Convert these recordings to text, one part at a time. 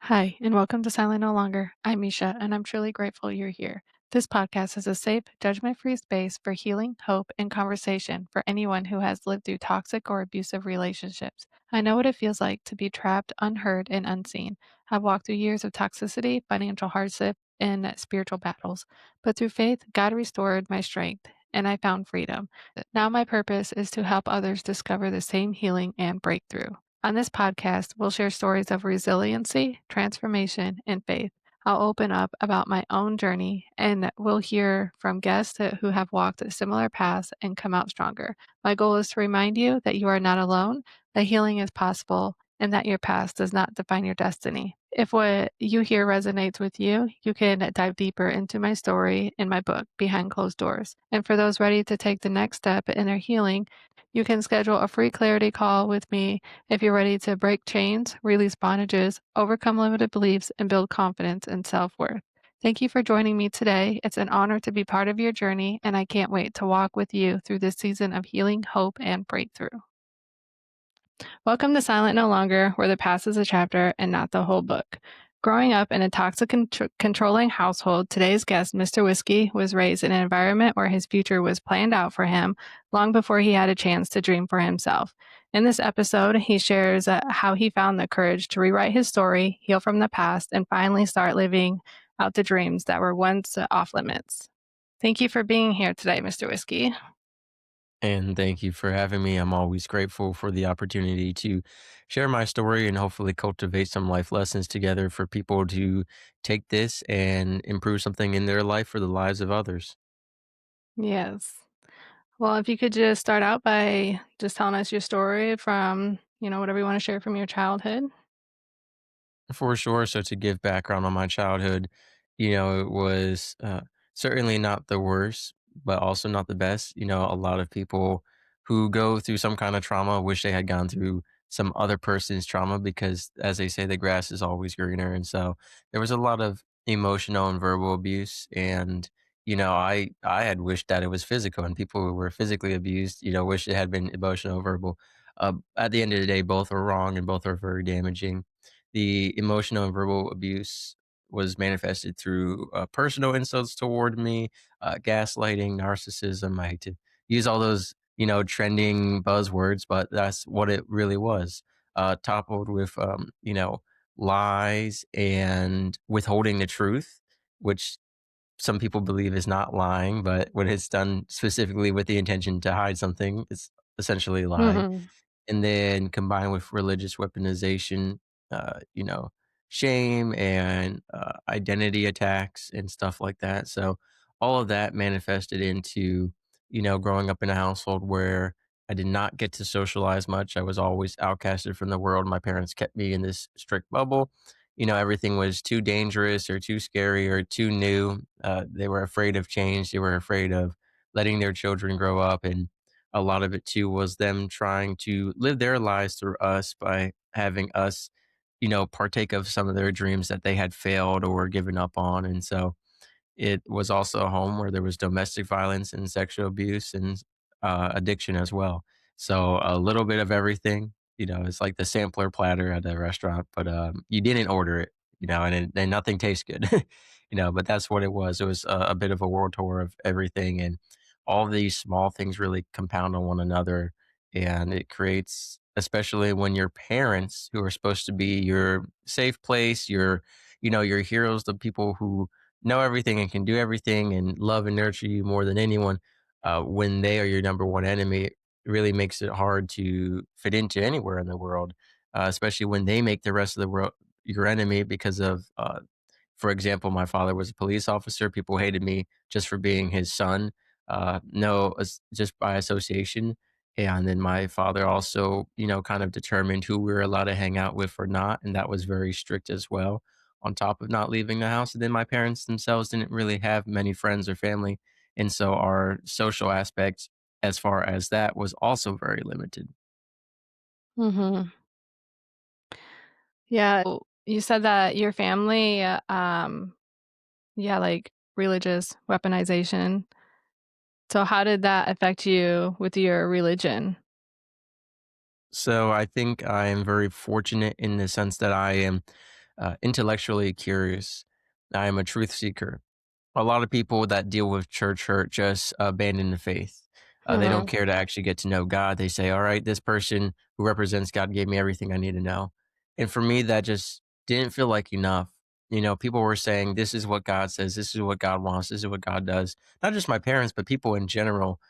Hi, and welcome to Silent No Longer. I'm Mesha, and I'm truly grateful you're here. This podcast is a safe, judgment free space for healing, hope, and conversation for anyone who has lived through toxic or abusive relationships. I know what it feels like to be trapped, unheard, and unseen. I've walked through years of toxicity, financial hardship, and spiritual battles. But through faith, God restored my strength, and I found freedom. Now, my purpose is to help others discover the same healing and breakthrough. On this podcast, we'll share stories of resiliency, transformation, and faith. I'll open up about my own journey and we'll hear from guests who have walked similar paths and come out stronger. My goal is to remind you that you are not alone, that healing is possible, and that your past does not define your destiny. If what you hear resonates with you, you can dive deeper into my story in my book, Behind Closed Doors. And for those ready to take the next step in their healing, you can schedule a free clarity call with me if you're ready to break chains, release bondages, overcome limited beliefs, and build confidence and self worth. Thank you for joining me today. It's an honor to be part of your journey, and I can't wait to walk with you through this season of healing, hope, and breakthrough. Welcome to Silent No Longer, where the past is a chapter and not the whole book. Growing up in a toxic, controlling household, today's guest, Mr. Whiskey, was raised in an environment where his future was planned out for him long before he had a chance to dream for himself. In this episode, he shares how he found the courage to rewrite his story, heal from the past, and finally start living out the dreams that were once off limits. Thank you for being here today, Mr. Whiskey. And thank you for having me. I'm always grateful for the opportunity to share my story and hopefully cultivate some life lessons together for people to take this and improve something in their life for the lives of others. Yes. Well, if you could just start out by just telling us your story from, whatever you want to share from your childhood. For sure. So to give background on my childhood, it was certainly not the worst, but also not the best. A lot of people who go through some kind of trauma wish they had gone through some other person's trauma because, as they say, the grass is always greener. And so there was a lot of emotional and verbal abuse. And I had wished that it was physical, and people who were physically abused, wish it had been emotional, verbal. At the end of the day, both are wrong and both are very damaging. The emotional and verbal abuse was manifested through personal insults toward me, gaslighting, narcissism. I hate to use all those, trending buzzwords, but that's what it really was. Toppled with, lies and withholding the truth, which some people believe is not lying, but when it's done specifically with the intention to hide something, it's essentially lying. Mhm. And then combined with religious weaponization, uh, you know, shame and identity attacks and stuff like that. So all of that manifested into, growing up in a household where I did not get to socialize much. I was always outcasted from the world. My parents kept me in this strict bubble. Everything was too dangerous or too scary or too new. They were afraid of change. They were afraid of letting their children grow up. And a lot of it too was them trying to live their lives through us by having us, partake of some of their dreams that they had failed or given up on. And so it was also a home where there was domestic violence and sexual abuse and addiction as well. So a little bit of everything. It's like the sampler platter at a restaurant, but you didn't order it. And nothing tastes good. But that's what it was. It was a bit of a world tour of everything, and all these small things really compound on one another, and it creates, especially when your parents, who are supposed to be your safe place, your heroes, the people who know everything and can do everything and love and nurture you more than anyone, when they are your number one enemy, it really makes it hard to fit into anywhere in the world, especially when they make the rest of the world your enemy because of, for example, my father was a police officer. People hated me just for being his son, no, just by association. And then my father also, kind of determined who we were allowed to hang out with or not. And that was very strict as well, on top of not leaving the house. And then my parents themselves didn't really have many friends or family. And so our social aspect, as far as that, was also very limited. Mhm. Yeah, you said that your family, yeah, like religious weaponization. So how did that affect you with your religion? So I think I am very fortunate in the sense that I am intellectually curious. I am a truth seeker. A lot of people that deal with church hurt just abandon the faith. They don't Mhm. care to actually get to know God. They say, all right, this person who represents God gave me everything I need to know. And for me, that just didn't feel like enough. People were saying, this is what God says, this is what God wants, this is what God does. Not just my parents, but people in general.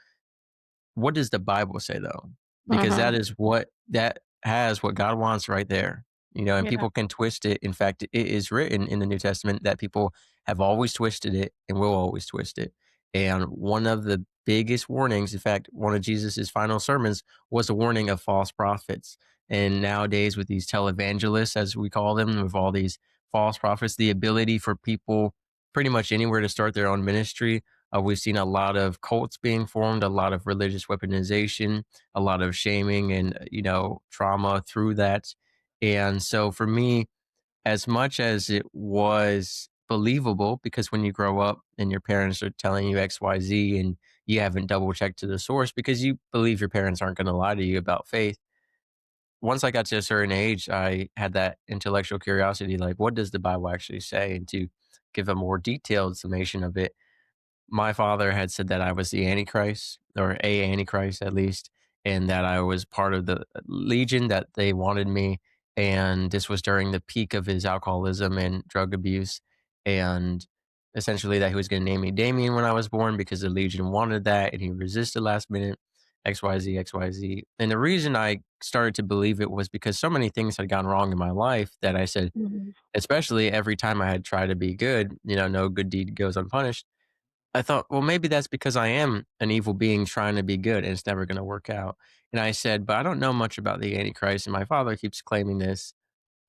What does the Bible say though? Because Mhm. that has what God wants right there. And Yeah. people can twist it. In fact, it is written in the New Testament that people have always twisted it and will always twist it. And one of the biggest warnings, in fact, one of Jesus's final sermons was a warning of false prophets. And nowadays, with these televangelists, as we call them, with all these false prophets, the ability for people pretty much anywhere to start their own ministry. We've seen a lot of cults being formed, a lot of religious weaponization, a lot of shaming and, trauma through that. And so for me, as much as it was believable, because when you grow up and your parents are telling you XYZ and you haven't double checked to the source because you believe your parents aren't going to lie to you about faith. Once I got to a certain age, I had that intellectual curiosity, like, what does the Bible actually say? And to give a more detailed summation of it, my father had said that I was the Antichrist, or a Antichrist at least, and that I was part of the legion that they wanted me. And this was during the peak of his alcoholism and drug abuse. And essentially, that he was going to name me Damien when I was born because the legion wanted that, and he resisted last minute. XYZ, XYZ. And the reason I started to believe it was because so many things had gone wrong in my life that I said, Mhm. especially every time I had tried to be good, no good deed goes unpunished. I thought, well, maybe that's because I am an evil being trying to be good and it's never going to work out. And I said, but I don't know much about the Antichrist. And my father keeps claiming this.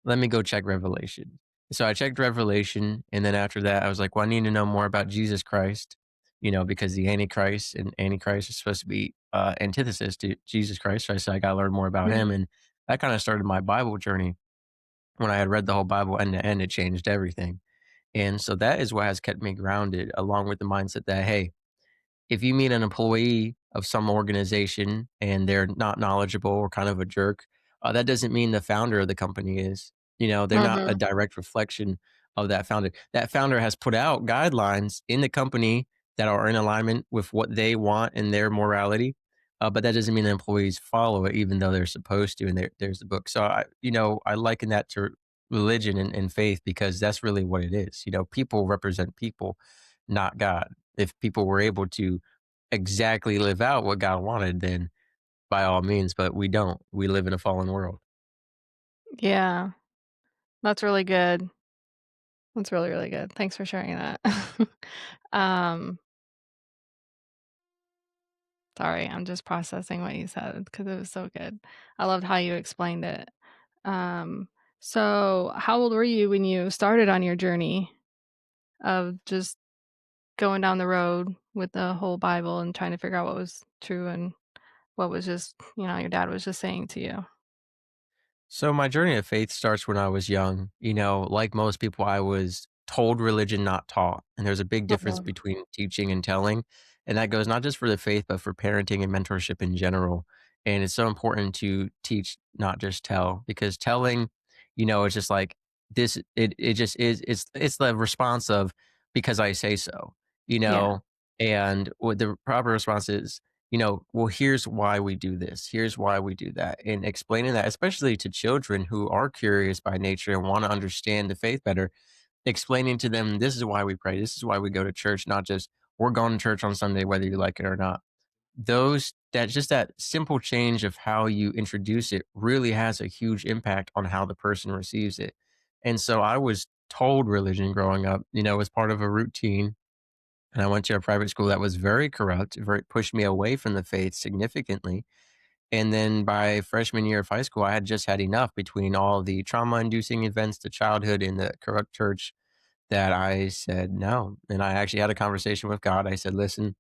Let me go check Revelation. So I checked Revelation. And then after that, I was like, well, I need to know more about Jesus Christ, because the Antichrist and Antichrist is supposed to be antithesis to Jesus Christ. So I said, I got to learn more about him. Mhm. And that kind of started my Bible journey. When I had read the whole Bible end to end, it changed everything. And so that is what has kept me grounded, along with the mindset that, hey, if you meet an employee of some organization and they're not knowledgeable or kind of a jerk, that doesn't mean the founder of the company is. They're not a Mhm. direct reflection of that founder. That founder has put out guidelines in the company that are in alignment with what they want and their morality. But that doesn't mean the employees follow it, even though they're supposed to. And there's the book. So I liken that to religion and faith because that's really what it is. People represent people, not God. If people were able to exactly live out what God wanted, then by all means, but we don't. We live in a fallen world. Yeah. That's really good. That's really, really good. Thanks for sharing that. Um, sorry, I'm just processing what you said because it was so good. I loved how you explained it. Um, so how old were you when you started on your journey of just going down the road with the whole Bible and trying to figure out what was true and what was just, your dad was just saying to you? So my journey of faith starts when I was young. Like most people, I was told religion, not taught. And there's a big difference Mhm. between teaching and telling. And that goes not just for the faith, but for parenting and mentorship in general. And it's so important to teach, not just tell, because telling, it's just like this, it just is, it's the response of because I say so, you Yeah, know, and what the proper response is, well, here's why we do this. Here's why we do that. And explaining that, especially to children who are curious by nature and want to understand the faith better, explaining to them, this is why we pray. This is why we go to church, not just we're going to church on Sunday, whether you like it or not. That simple change of how you introduce it really has a huge impact on how the person receives it. And so I was told religion growing up, was part of a routine, and I went to a private school that was very corrupt, very pushed me away from the faith significantly. And then by freshman year of high school, I had just had enough between all the trauma inducing events, the childhood in the corrupt church, that I said no. And I actually had a conversation with God. I said, listen,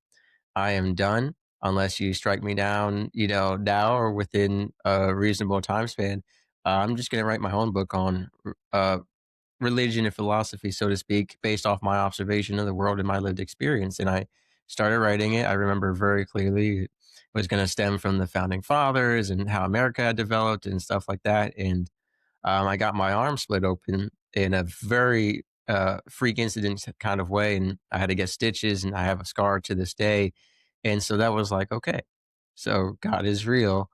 I am done unless you strike me down, now or within a reasonable time span. I'm just going to write my own book on religion and philosophy, so to speak, based off my observation of the world and my lived experience. And I started writing it. I remember very clearly it was going to stem from the founding fathers and how America had developed and stuff like that. And I got my arm split open in a very freak incident kind of way, and I had to get stitches, and I have a scar to this day. And so that was like, okay, so God is real,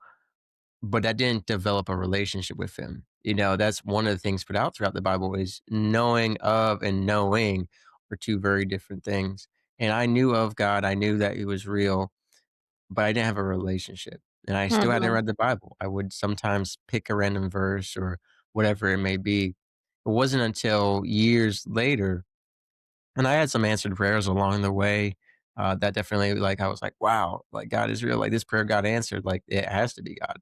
but I didn't develop a relationship with him. That's one of the things put out throughout the Bible is knowing of and knowing are two very different things. And I knew of God, I knew that he was real, but I didn't have a relationship. And I still hadn't Mhm. read the Bible. I would sometimes pick a random verse or whatever it may be. It wasn't until years later, and I had some answered prayers along the way, that definitely, like, I was like, "Wow, like, God is real, like, this prayer got answered, like, it has to be God."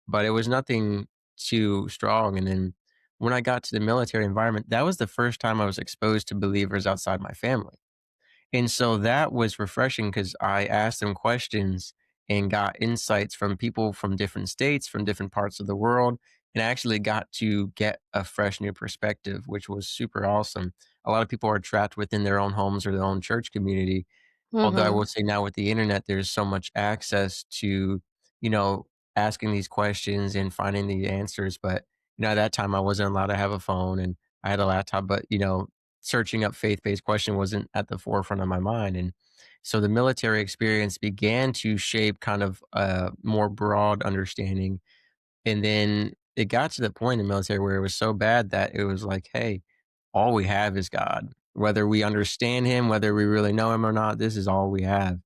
But it was nothing too strong, and then when I got to the military environment, that was the first time I was exposed to believers outside my family. And so that was refreshing because I asked them questions and got insights from people from different states, from different parts of the world, and I actually got to get a fresh new perspective, which was super awesome. A lot of people are trapped within their own homes or their own church community. Although I will Mhm. say now with the internet, there's so much access to, you know, asking these questions and finding the answers. But, at that time I wasn't allowed to have a phone and I had a laptop, but, searching up faith-based question wasn't at the forefront of my mind. And so the military experience began to shape kind of a more broad understanding, and then it got to the point in the military where it was so bad that it was like, "Hey, all we have is God. Whether we understand him, whether we really know him or not, this is all we have."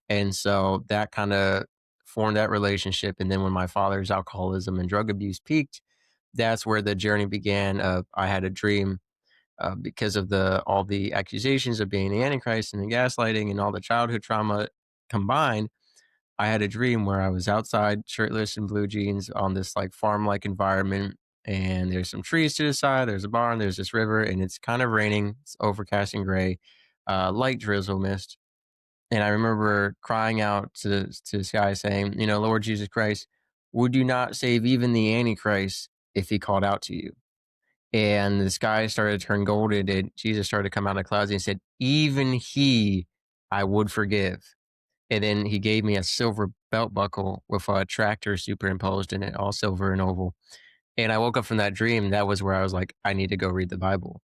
And so that kinda formed that relationship, and then when my father's alcoholism and drug abuse peaked, that's where the journey began of I had a dream, because of the all the accusations of being the Antichrist and the gaslighting and all the childhood trauma combined. I had a dream where I was outside shirtless in blue jeans on this, like, farm-like environment, and there's some trees to the side, there's a barn, there's this river, and it's kind of raining, it's overcast and gray, light drizzle mist, and I remember crying out to the sky saying, "Lord Jesus Christ, would you not save even the Antichrist if he called out to you?" And the sky started to turn golden, and Jesus started to come out of the clouds, and he said, "Even he I would forgive." And then he gave me a silver belt buckle with a tractor superimposed in it, all silver and oval. And I woke up from that dream. That was where I was like, I need to go read the Bible.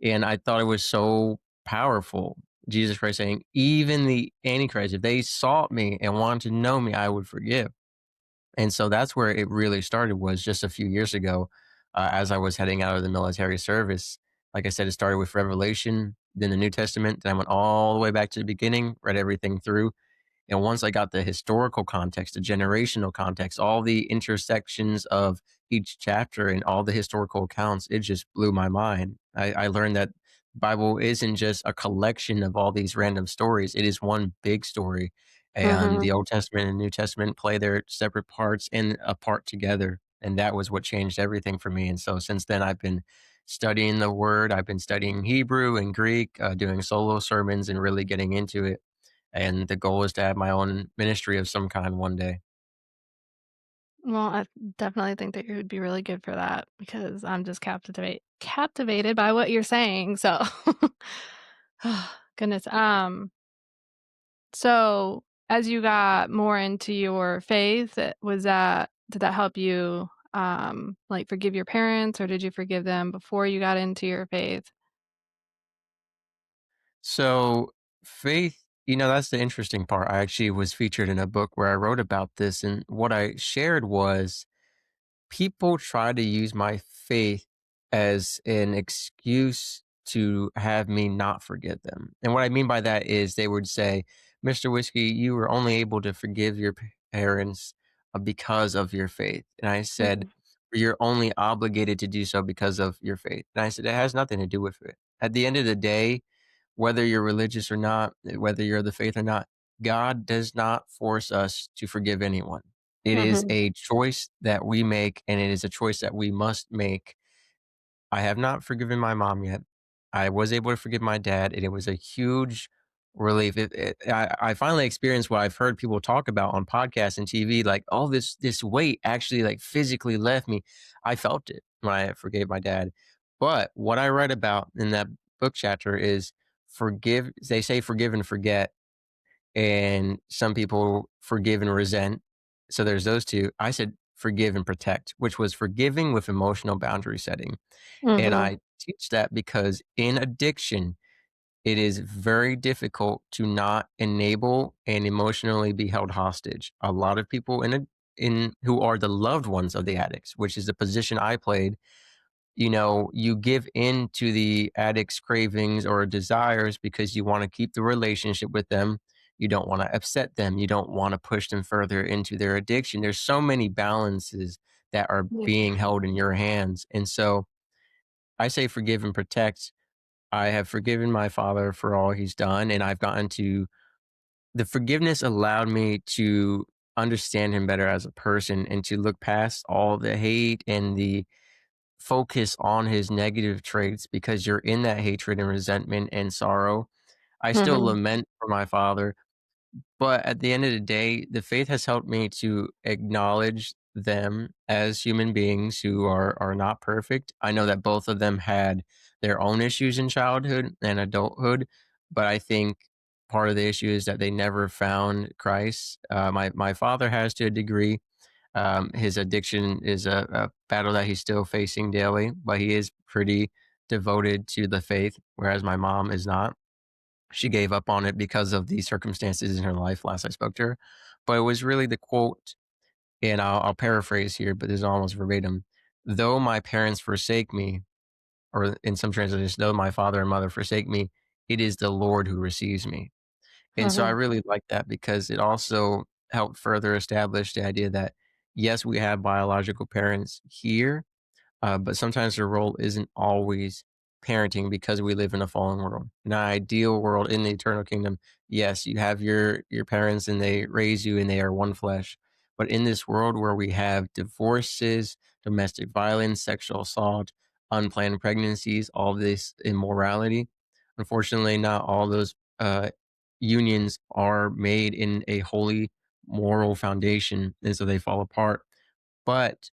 And I thought it was so powerful. Jesus Christ saying, even the Antichrist, if they sought me and wanted to know me, I would forgive. And so that's where it really started was just a few years ago, as I was heading out of the military service. Like I said, it started with Revelation, then the New Testament, then I went all the way back to the beginning, read everything through, and once I got the historical context, the generational context, all the intersections of each chapter and all the historical accounts, it just blew my mind. I learned that Bible isn't just a collection of all these random stories. It is one big story. And Mhm. the Old Testament and New Testament play their separate parts and a part together. And that was what changed everything for me. And so since then, I've been studying the word. I've been studying Hebrew and Greek, doing solo sermons and really getting into it, and the goal is to have my own ministry of some kind one day. Well, I definitely think that you would be really good for that because I'm just captivated by what you're saying, so goodness, so as you got more into your faith, was that did that help you, like, forgive your parents, or did you forgive them before you got into your faith? So, faith, that's the interesting part. I actually was featured in a book where I wrote about this, and what I shared was people try to use my faith as an excuse to have me not forgive them. And what I mean by that is they would say, Mr. Whiskey, you were only able to forgive your parents because of your faith. And I said, Mhm. you're only obligated to do so because of your faith. And I said, it has nothing to do with it. At the end of the day, whether you're religious or not, whether you're the faith or not, God does not force us to forgive anyone. It is Mhm. a choice that we make, and it is a choice that we must make. I have not forgiven my mom yet. I was able to forgive my dad, and it was a huge relief. I finally experienced what I've heard people talk about on podcasts and TV, like, "Oh, this weight actually, like, physically left me." I felt it when I forgave my dad. But what I read about in that book chapter is they say forgive and forget, and some people forgive and resent. So there's those 2. I said forgive and protect, which was forgiving with emotional boundary setting. And Mhm. I teach that because in addiction, it is very difficult to not enable and emotionally be held hostage. A lot of people in who are the loved ones of the addicts, which is the position I played, you give in to the addict's cravings or desires because you want to keep the relationship with them. You don't want to upset them. You don't want to push them further into their addiction. There's so many balances that are Yeah. being held in your hands. And so I say forgive and protect. I have forgiven my father for all he's done, and I've gotten to the forgiveness allowed me to understand him better as a person and to look past all the hate and the focus on his negative traits because you're in that hatred and resentment and sorrow. I still Mhm. lament for my father, but at the end of the day, the faith has helped me to acknowledge them as human beings who are not perfect. I know that both of them had their own issues in childhood and adulthood, but I think part of the issue is that they never found Christ. My father has to a degree. His addiction is a battle that he's still facing daily, but he is pretty devoted to the faith, whereas my mom is not. She gave up on it because of the circumstances in her life last I spoke to her. But it was really the quote, and I'll paraphrase here, but this is almost verbatim. Though my parents forsake me, or in some translations, though my father and mother forsake me, it is the Lord who receives me. And so I Mhm. really like that because it also helped further establish the idea that, yes, we have biological parents here, but sometimes their role isn't always parenting because we live in a fallen world. In an ideal world in the eternal kingdom, yes, you have your parents and they raise you and they are one flesh. But in this world where we have divorces, domestic violence, sexual assault, unplanned pregnancies, all this immorality, unfortunately, not all those unions are made in a holy moral foundation, and so they fall apart. But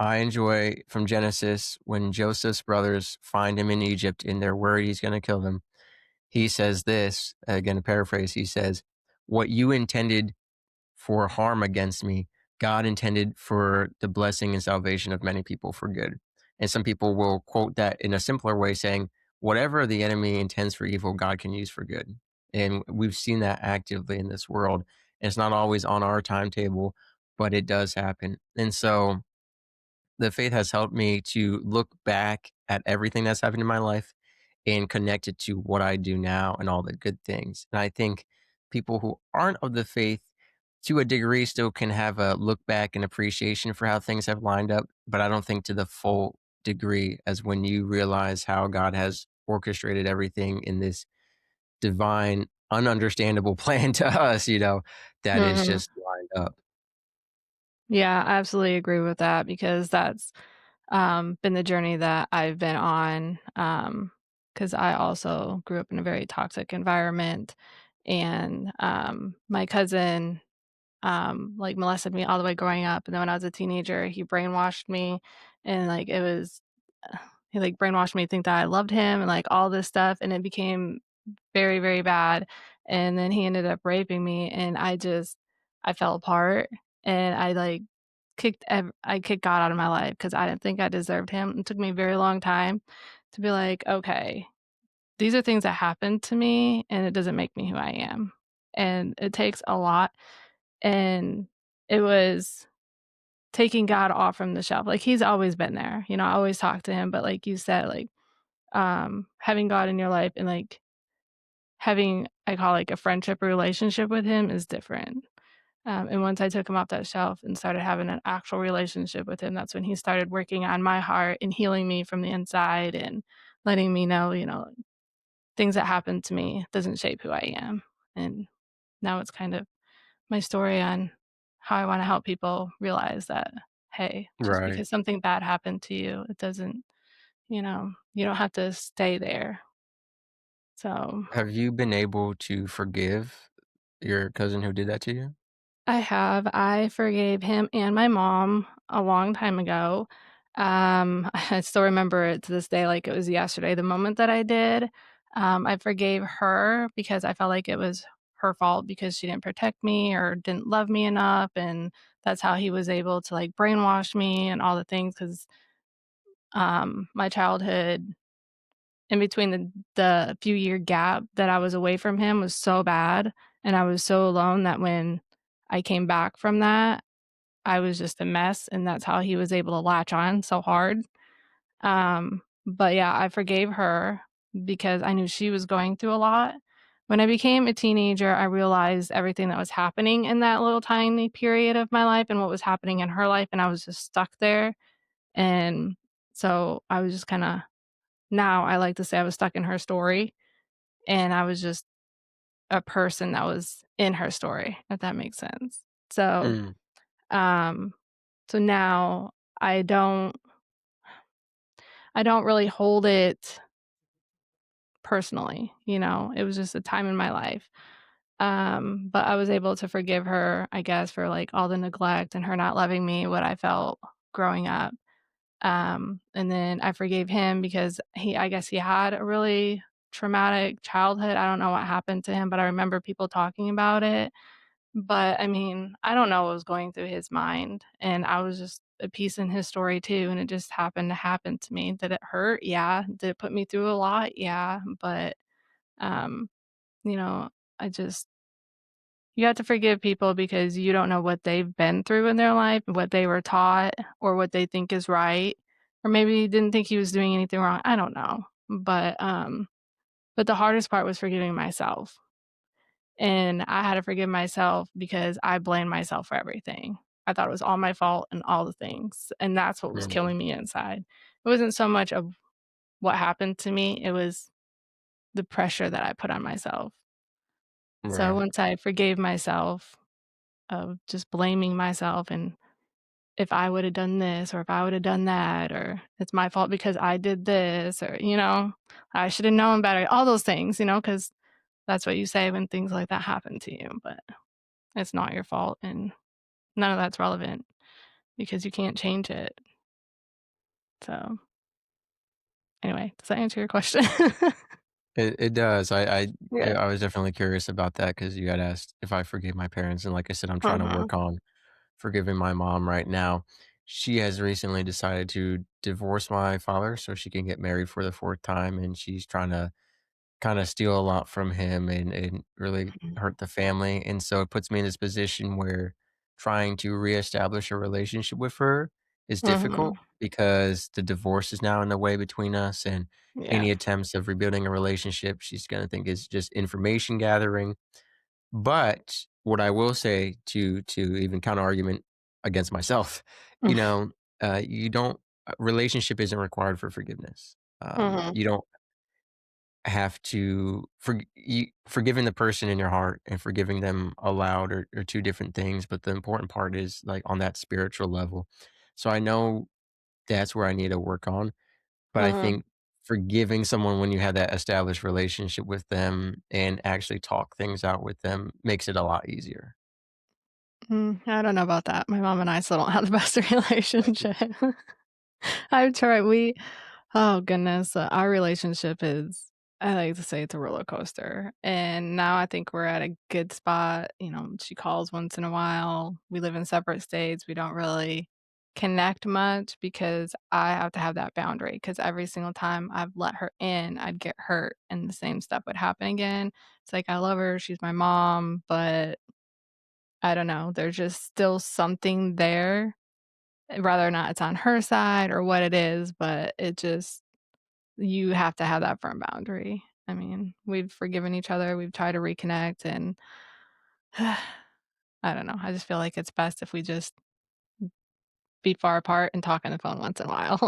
I enjoy from Genesis when Joseph's brothers find him in Egypt and they're worried he's going to kill them. He says this, again, to paraphrase, he says, what you intended for harm against me, God intended for the blessing and salvation of many people for good. And some people will quote that in a simpler way, saying, whatever the enemy intends for evil, God can use for good. And we've seen that actively in this world. And it's not always on our timetable, but it does happen. And so, the faith has helped me to look back at everything that's happened in my life and connect it to what I do now and all the good things. And I think people who aren't of the faith, to a degree, still can have a look back and appreciation for how things have lined up, but I don't think to the full degree as when you realize how God has orchestrated everything in this divine, ununderstandable plan to us, that is Mhm. just lined up. Yeah, I absolutely agree with that because that's, been the journey that I've been on, because I also grew up in a very toxic environment, and, my cousin, like, molested me all the way growing up, and then when I was a teenager, he brainwashed me, and, like, it was he, like, brainwashed me to think that I loved him and, like, all this stuff, and it became very, very bad, and then he ended up raping me, and I fell apart, and I kicked God out of my life because I didn't think I deserved him. It took me a very long time to be like, "Okay, these are things that happened to me, and it doesn't make me who I am." And it takes a lot, and it was taking God off from the shelf. Like, he's always been there, I always talk to him, but like you said, like, having God in your life and, like, having I call, like, a friendship or relationship with him is different. And once I took him off that shelf and started having an actual relationship with him, that's when he started working on my heart and healing me from the inside and letting me know, things that happened to me doesn't shape who I am. And now it's kind of my story on how I wanna help people realize that, hey, just Right. because something bad happened to you, it doesn't you don't have to stay there. So Have you been able to forgive your cousin who did that to you? I have. I forgave him and my mom a long time ago. I still remember it to this day like it was yesterday, the moment that I did. I forgave her because I felt like it was her fault because she didn't protect me or didn't love me enough, and that's how he was able to, like, brainwash me and all the things. Because My childhood in between the few year gap that I was away from him was so bad, and I was so alone that when I came back from that, I was just a mess, and that's how he was able to latch on so hard. But yeah, I forgave her because I knew she was going through a lot. When I became a teenager, I realized everything that was happening in that little tiny period of my life and what was happening in her life, and I was just stuck there. And so I was just kinda now I like to say I was stuck in her story, and I was just a person that was in her story, if that makes sense. So, Mm, um, so now I don't I don't really hold it personally, you know? It was just a time in my life. But I was able to forgive her, I guess, for, like, all the neglect and her not loving me, what I felt growing up. And then I forgave him because I guess he had a really traumatic childhood. I don't know what happened to him, but I remember people talking about it. But I mean, I don't know what was going through his mind. And I was just a piece in his story too. And it just happened to happen to me. Did it hurt? Yeah. Did it put me through a lot? Yeah. But, um, you know, I just, you have to forgive people because you don't know what they've been through in their life, what they were taught, or what they think is right, or maybe didn't think he was doing anything wrong. I don't know. But the hardest part was forgiving myself. And I had to forgive myself because I blamed myself for everything. I thought it was all my fault and all the things, and that's what was mm, killing me inside. It wasn't so much of what happened to me, it was the pressure that I put on myself. So right. once I forgave myself of just blaming myself and if I would have done this or if I would have done that or it's my fault because I did this or, I should have known better, all those things, because that's what you say when things like that happen to you, but it's not your fault and none of that's relevant because you can't change it. So, anyway, does that answer your question? It does. Yeah. I was definitely curious about that because you had asked if I forgave my parents, and like I said, I'm trying to Mhm. work on forgiving my mom right now. She has recently decided to divorce my father so she can get married for the 4th time, and she's trying to kinda steal a lot from him and really Mhm. hurt the family, and so it puts me in this position where trying to reestablish a relationship with her is difficult Mhm. because the divorce is now in the way between us, and Yeah. any attempts of rebuilding a relationship, she's gonna think is just information gathering. But what I will say to even counter argument against myself, you know, you don't relationship isn't required for forgiveness. Mhm. You don't have to forgiving the person in your heart and forgiving them aloud are 2 different things, but the important part is, like, on that spiritual level. So I know that's where I need to work on, but I Mhm. think forgiving someone when you have that established relationship with them and actually talk things out with them makes it a lot easier. I don't know about that. My mom and I still don't have the best relationship. I've tried. Oh goodness, our relationship is I like to say it's a roller coaster, and now I think we're at a good spot, she calls once in a while. We live in separate states, we don't really connect much because I have to have that boundary. Because every single time I've let her in, I'd get hurt, and the same stuff would happen again. It's like, I love her, she's my mom, but I don't know, there's just still something there, whether or not it's on her side or what it is, but it just you have to have that firm boundary. I mean, we've forgiven each other, we've tried to reconnect, and I don't know, I just feel like it's best if we just be far apart and talk on the phone once in a while.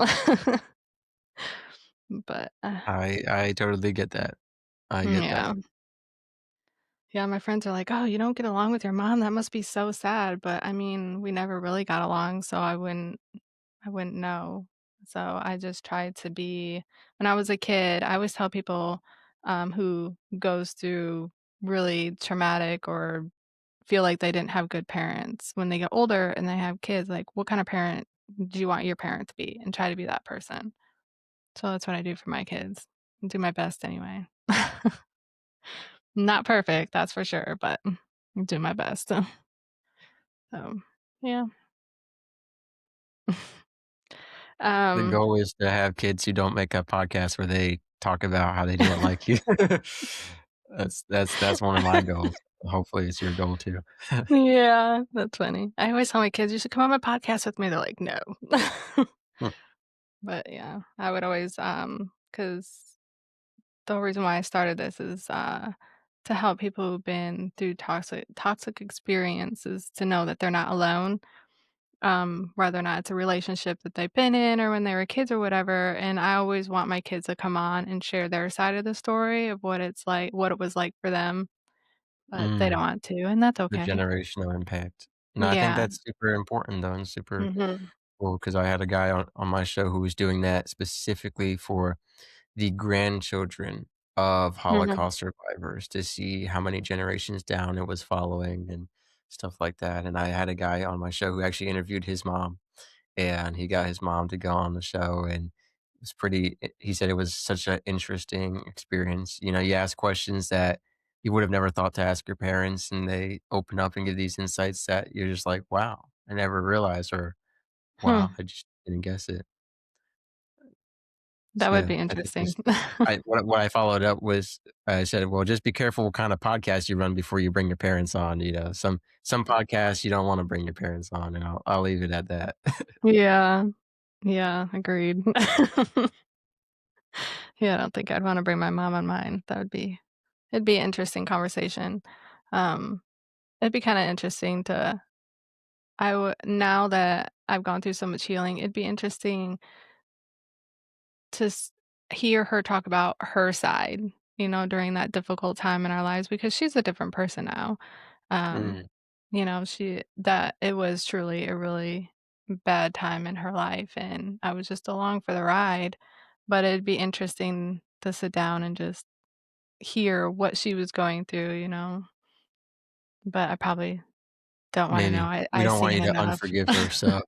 But, I totally get that. I get yeah. that. Yeah, my friends are like, "Oh, you don't get along with your mom? That must be so sad." But, I mean, we never really got along, so I wouldn't know. So I just tried to be when I was a kid, I always tell people, who goes through really traumatic or feel like they didn't have good parents, when they get older and they have kids, like, what kind of parent do you want your parent to be? And try to be that person. So that's what I do for my kids. Do my best anyway. Not perfect, that's for sure, but do my best. So, yeah. The Um, goal is to have kids who don't make a podcast where they talk about how they didn't like you. That's one of my goals. Hopefully, it's your goal too. yeah, that's funny. I always tell my kids, "You should come on my podcast with me." They're like, "No." Hmm, But yeah, I would always, because the whole reason why I started this is, to help people who've been through toxic experiences to know that they're not alone, whether or not it's a relationship that they've been in or when they were kids or whatever, and I always want my kids to come on and share their side of the story of what it was like for them, but they don't mm, want to, and that's the okay. generational impact. No, I think Yeah. that's super important though, and super Mhm. cool because I had a guy on my show who was doing that specifically for the grandchildren of Mhm. Holocaust survivors to see how many generations down it was following and stuff like that, and I had a guy on my show who actually interviewed his mom, and he got his mom to go on the show, and it was pretty he said it was such an interesting experience. You know, you ask questions that you would have never thought to ask your parents, and they open up and give these insights that you're just like, "Wow, I never realized," or, Hmm. "Wow, I just didn't guess it." That So, would yeah, be I think interesting. just what I followed up was I said, "Well, just be careful what kind of podcast you run before you bring your parents on," you know? Some podcasts you don't wanna bring your parents on, and I'll leave it at that. Yeah. Yeah, agreed. Yeah, I don't think I'd wanna bring my mom on mine. It'd be an interesting conversation. Um, it'd be kinda interesting to I would now that I've gone through so much healing, it'd be interesting to hear her talk about her side, during that difficult time in our lives because she's a different person now. Um, Mm, she that it was truly a really bad time in her life and I was just along for the ride, but it'd be interesting to sit down and just hear what she was going through. But I probably don't wanna know. maybe. We I've don't want you seen to enough. unforgive her, so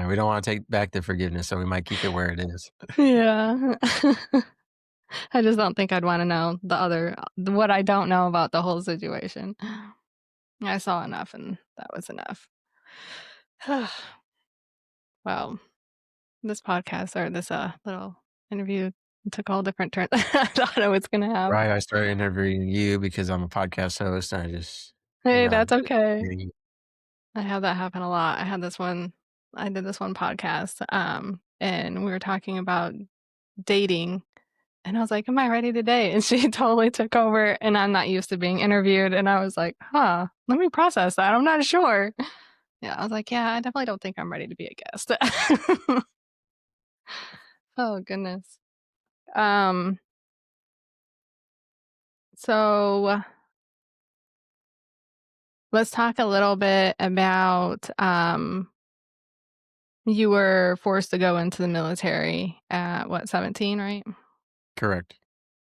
we don't wanna take back the forgiveness, so we might keep it where it is. Yeah. I just don't think I'd wanna know what I don't know about the whole situation. I saw enough, and that was enough. Well, this podcast or this, little interview took a whole different turn than I thought it was gonna have. Right, I started interviewing you because I'm a podcast host, and I just Hey, I'm that's just okay. getting I have that happen a lot. I did this one podcast, and we were talking about dating. And I was like, "Am I ready today?" And she totally took over, and I'm not used to being interviewed, and I was like, "Huh, let me process that, I'm not sure." Yeah, I was like, "Yeah, I definitely don't think I'm ready to be a guest." Oh, goodness. Um, so let's talk a little bit about, you were forced to go into the military at what, 17, right? correct.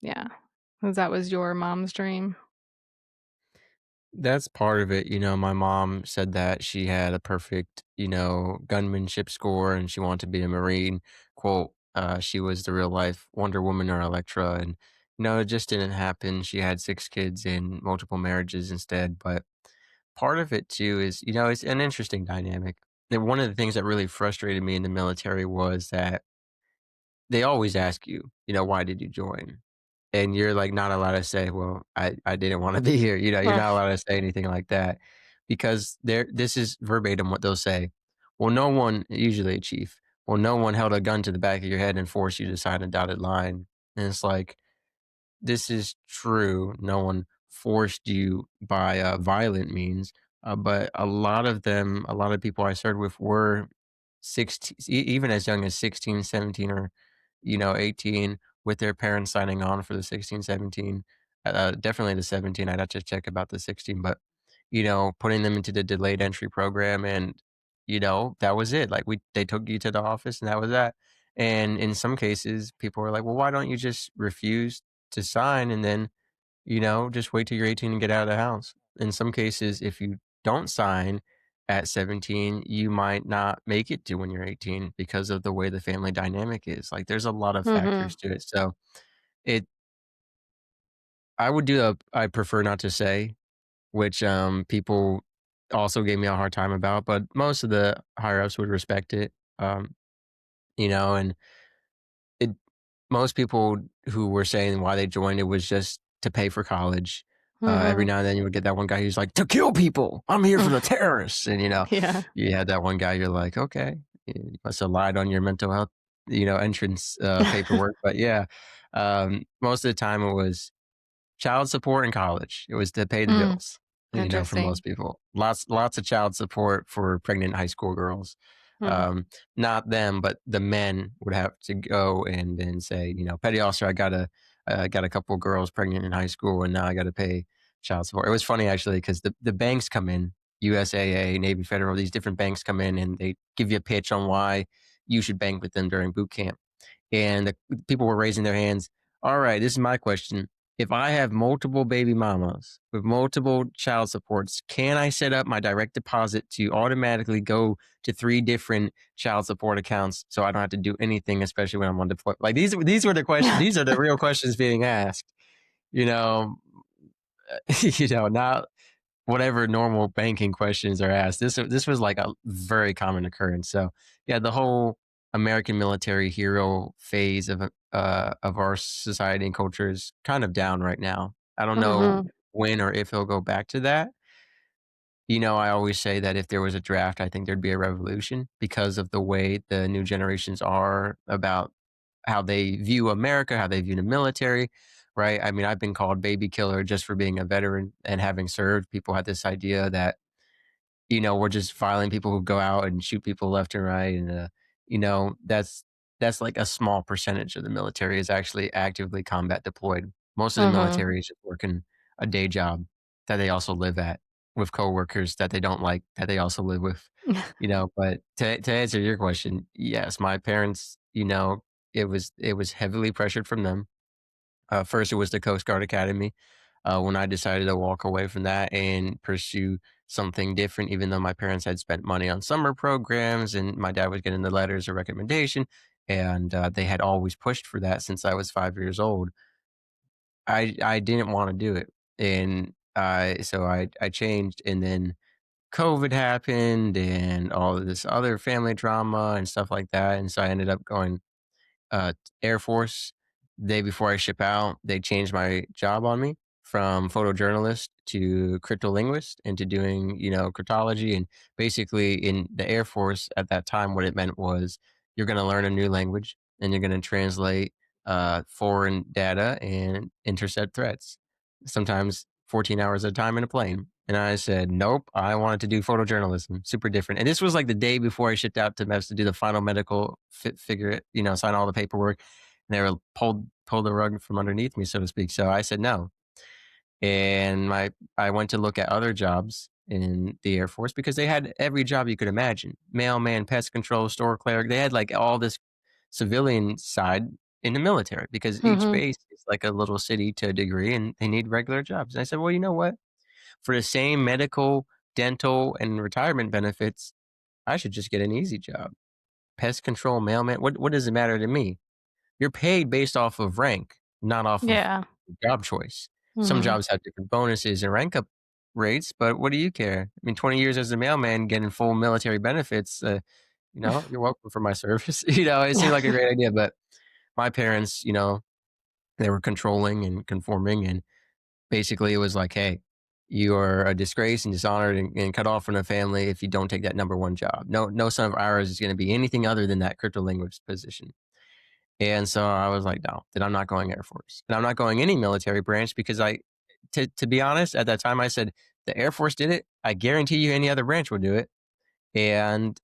Yeah, 'cause that was your mom's dream? That's part of it, my mom said that she had a perfect, gunmanship score and she wanted to be a Marine. Quote, she was the real life Wonder Woman or Elektra. And, it just didn't happen. She had 6 kids and multiple marriages instead. But part of it too is, it's an interesting dynamic. And one of the things that really frustrated me in the military was that they always ask you, why did you join? And you're, like, not allowed to say, "Well, I didn't wanna be here," you're Huh. not allowed to say anything like that because this is verbatim what they'll say. "Well, no one" usually a chief, "Well, no one held a gun to the back of your head and forced you to sign a dotted line." And it's like, this is true. No one forced you by, violent means, but a lot of people I served with were 16 even as young as 16, 17, or, 18 with their parents signing on for the 16, 17. Definitely the 17, I'd have to check about the 16, but, putting them into the delayed entry program and, that was it. Like, they took you to the office and that was that. And in some cases, people were like, "Well, why don't you just refuse to sign and then, just wait till you're 18 and get out of the house?" In some cases, if you don't sign at 17, you might not make it to when you're 18 because of the way the family dynamic is. Like, there's a lot of Mhm. factors to it. So, it I prefer not to say, which, people also gave me a hard time about, but most of the higher ups would respect it. Um, and it most people who were saying why they joined it was just to pay for college. Every Mhm. now and then you would get that one guy who's like, "To kill people. I'm here for the terrorists." And, Yeah. you had that one guy, you're like, "Okay, you must have lied on your mental health, entrance, paperwork." But yeah, most of the time it was child support in college. It was to pay the Mm, bills, for interesting. most people. Lots of child support for pregnant high school girls. Mm. Um, Not them, but the men would have to go and then say, "Petty officer, I got a couple girls pregnant in high school, and now I gotta pay child support." It was funny actually because the banks come in, USAA, Navy Federal, these different banks come in and they give you a pitch on why you should bank with them during boot camp. And the people were raising their hands. All right, this is my question. If I have multiple baby mamas with multiple child supports, can I set up my direct deposit to automatically go to three different child support accounts so I don't have to do anything, especially when I'm on deployment? Like these were the questions. These are the real questions being asked. You know, not whatever normal banking questions are asked. This was like a very common occurrence. So yeah, the whole American military hero phase of our society and culture is kind of down right now. I don't know Mhm. when or if he'll go back to that. I always say that if there was a draft, I think there'd be a revolution because of the way the new generations are about how they view America, how they view the military, right? I mean, I've been called baby killer just for being a veteran and having served. People had this idea that we're just violent people who go out and shoot people left and right, and that's like a small percentage of the military is actually actively combat deployed. Most of the Mhm. military is just working a day job that they also live at with coworkers that they don't like that they also live with. But to answer your question, yes, my parents, it was heavily pressured from them. First, it was the Coast Guard Academy. When I decided to walk away from that and pursue something different, even though my parents had spent money on summer programs and my dad was getting the letters of recommendation, and they had always pushed for that since I was 5 years old. I didn't want to do it, and so I changed, and then COVID happened, and all of this other family drama and stuff like that, and so I ended up going Air Force. Day before I ship out, they changed my job on me from photojournalist to cryptolinguist into doing, cryptology. And basically, in the Air Force at that time, what it meant was you're going to learn a new language and you're going to translate foreign data and intercept threats, sometimes 14 hours at a time in a plane. And I said, nope, I wanted to do photojournalism, super different. And this was like the day before I shipped out to MEVS to do the final medical figure it, sign all the paperwork. And they were pulled the rug from underneath me, so to speak. So I said no. And I went to look at other jobs in the Air Force because they had every job you could imagine. Mailman, pest control, store clerk. They had like all this civilian side in the military because each Mhm. base is like a little city to a degree and they need regular jobs. And I said, well, you know what? For the same medical, dental, and retirement benefits, I should just get an easy job. Pest control, mailman, what does it matter to me? You're paid based off of rank, not off of Yeah. job choice. Some Mhm. jobs have different bonuses and rank up rates, but what do you care? I mean, 20 years as a mailman getting full military benefits, you're welcome for my service. It seemed like a great idea, but my parents, they were controlling and conforming, and basically, it was like, "Hey, you are a disgrace and dishonored and cut off from the family if you don't take that number one job. No son of ours is gonna be anything other than that cryptolinguist position." And so I was like, "No, then I'm not going Air Force, and I'm not going any military branch because to be honest, at that time, I said, "The Air Force did it. I guarantee you any other branch will do it." And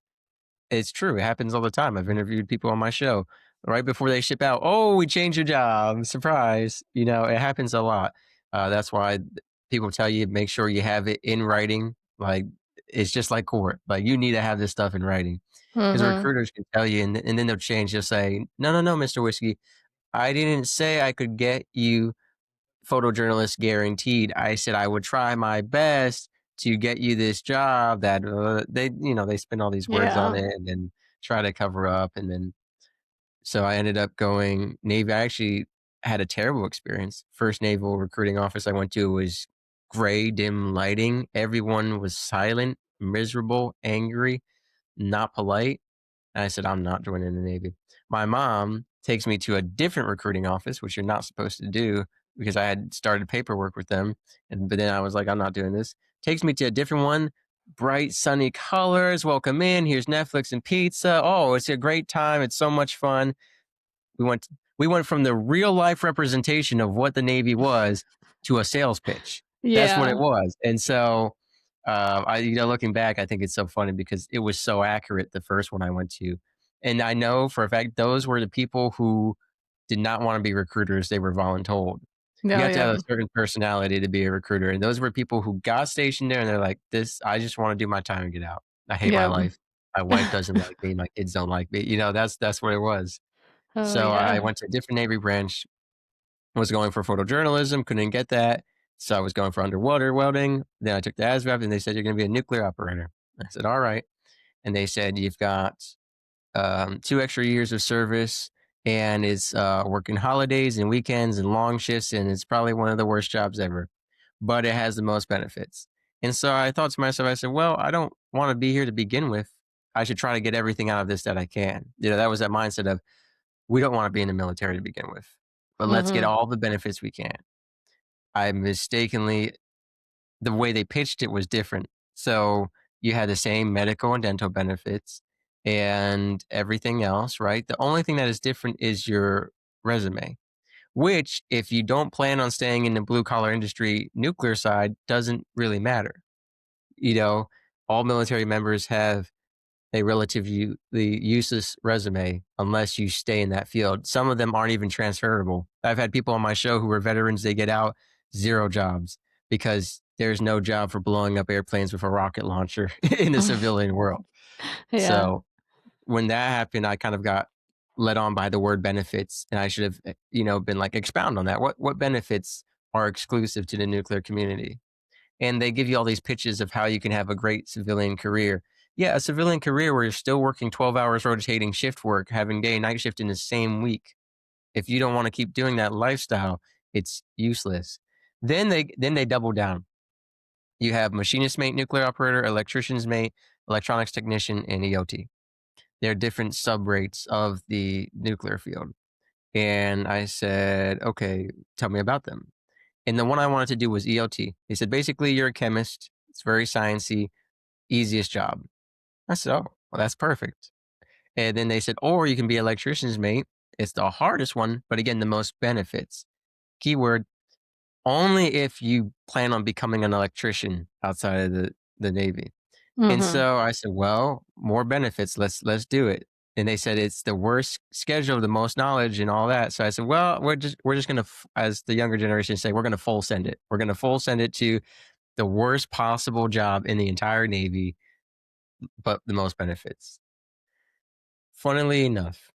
it's true. It happens all the time. I've interviewed people on my show right before they ship out. Oh, we changed your job. Surprise. It happens a lot. That's why people tell you make sure you have it in writing. Like it's just like court. Like you need to have this stuff in writing because Mhm. recruiters can tell you, and then they'll change. They'll say, "No, no, no, Mister Whiskey. I didn't say I could get you photojournalist guaranteed. I said I would try my best to get you this job that they spend all these words on Yeah. it and then try to cover up. And then, so I ended up going Navy. I actually had a terrible experience. First naval recruiting office I went to was gray, dim lighting. Everyone was silent, miserable, angry, not polite. And I said, I'm not joining the Navy. My mom takes me to a different recruiting office, which you're not supposed to do because I had started paperwork with them. But then I was like, I'm not doing this. Takes me to a different one, bright, sunny colors. Welcome in. Here's Netflix and pizza. Oh, it's a great time. It's so much fun. We went from the real life representation of what the Navy was to a sales pitch. That's what Yeah. it was. And so looking back, I think it's so funny because it was so accurate the first one I went to. And I know for a fact those were the people who did not want to be recruiters. They were voluntold. You Oh, have to have yeah. a certain personality to be a recruiter. And those were people who got stationed there and they're like, this, I just want to do my time and get out. I hate my Yep. life. My wife doesn't like me. My kids don't like me. That's what it was. Oh, So I yeah. went to a different Navy branch, was going for photojournalism, couldn't get that. So I was going for underwater welding. Then I took the ASVAB and they said, you're going to be a nuclear operator. I said, all right. And they said, you've got 2 extra years of service and it's working holidays and weekends and long shifts. And it's probably one of the worst jobs ever, but it has the most benefits. And so I thought to myself, I said, well, I don't want to be here to begin with. I should try to get everything out of this that I can. That was that mindset of, we don't want to be in the military to begin with, but let's get Mhm. all the benefits we can. I mistakenly, the way they pitched it was different. So you had the same medical and dental benefits and everything else, right? The only thing that is different is your resume, which, if you don't plan on staying in the blue collar industry, nuclear side doesn't really matter. You know, all military members have a relatively useless resume unless you stay in that field. Some of them aren't even transferable. I've had people on my show who are veterans, they get out, zero jobs because there's no job for blowing up airplanes with a rocket launcher in the civilian world. Yeah. So when that happened, I kind of got led on by the word benefits, and I should have, been like, expound on that. What benefits are exclusive to the nuclear community? And they give you all these pitches of how you can have a great civilian career. Yeah, a civilian career where you're still working 12 hours rotating shift work, having day and night shift in the same week. If you don't want to keep doing that lifestyle, it's useless. Then they double down. You have machinist mate, nuclear operator, electrician's mate, electronics technician, and EOT. They're different sub rates of the nuclear field. And I said, okay, tell me about them. And the one I wanted to do was EOT. They said, basically, you're a chemist. It's very sciencey, easiest job. I said, oh, well, that's perfect. And then they said, or you can be electrician's mate. It's the hardest one, but again, the most benefits. Keyword, only if you plan on becoming an electrician outside of the Navy. And Mhm. so I said, well, more benefits. Let's do it. And they said it's the worst schedule, the most knowledge, and all that. So I said, well, we're just gonna, as the younger generation say, we're gonna full send it. We're gonna full send it to the worst possible job in the entire Navy, but the most benefits. Funnily enough,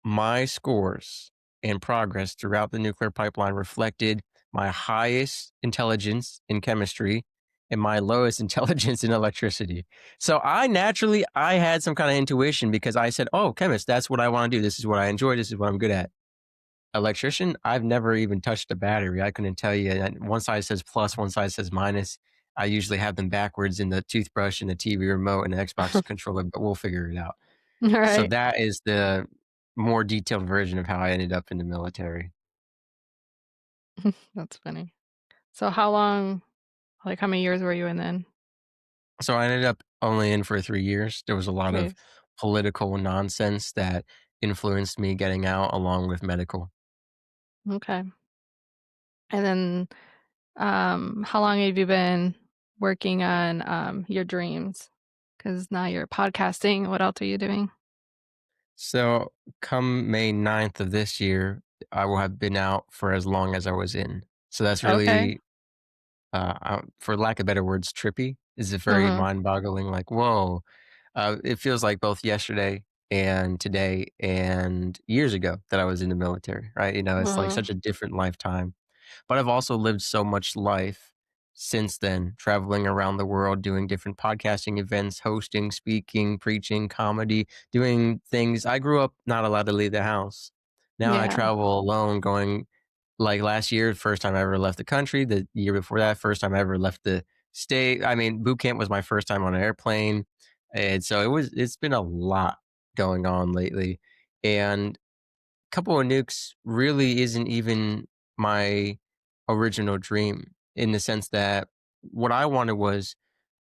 my scores and progress throughout the nuclear pipeline reflected my highest intelligence in chemistry and my lowest intelligence in electricity. So I had some kind of intuition because I said, oh, chemist, that's what I want to do. This is what I enjoy. This is what I'm good at. Electrician, I've never even touched a battery. I couldn't tell you. And one side says plus, one side says minus. I usually have them backwards in the toothbrush and the TV remote and the Xbox controller, but we'll figure it out. So Right. that is the more detailed version of how I ended up in the military. That's funny. So how long like, how many years were you in then? So I ended up only in for 3 years. There was a lot 3 of years. political nonsense that influenced me getting out along with medical. Okay. And then, how long have you been working on, your dreams? Because now you're podcasting. What else are you doing? So come May 9th of this year, I will have been out for as long as I was in. So that's Okay. really, for lack of better words, trippy. Is a very Mhm. mind-boggling. Like, whoa! It feels like both yesterday and today and years ago that I was in the military. Right? It's like Mhm. such a different lifetime. But I've also lived so much life since then, traveling around the world, doing different podcasting events, hosting, speaking, preaching, comedy, doing things. I grew up not allowed to leave the house. Now I Yeah. travel alone, going like last year, first time I ever left the country. The year before that, first time I ever left the state. I mean, boot camp was my first time on an airplane. And so it's been a lot going on lately. And a couple of nukes really isn't even my original dream in the sense that what I wanted was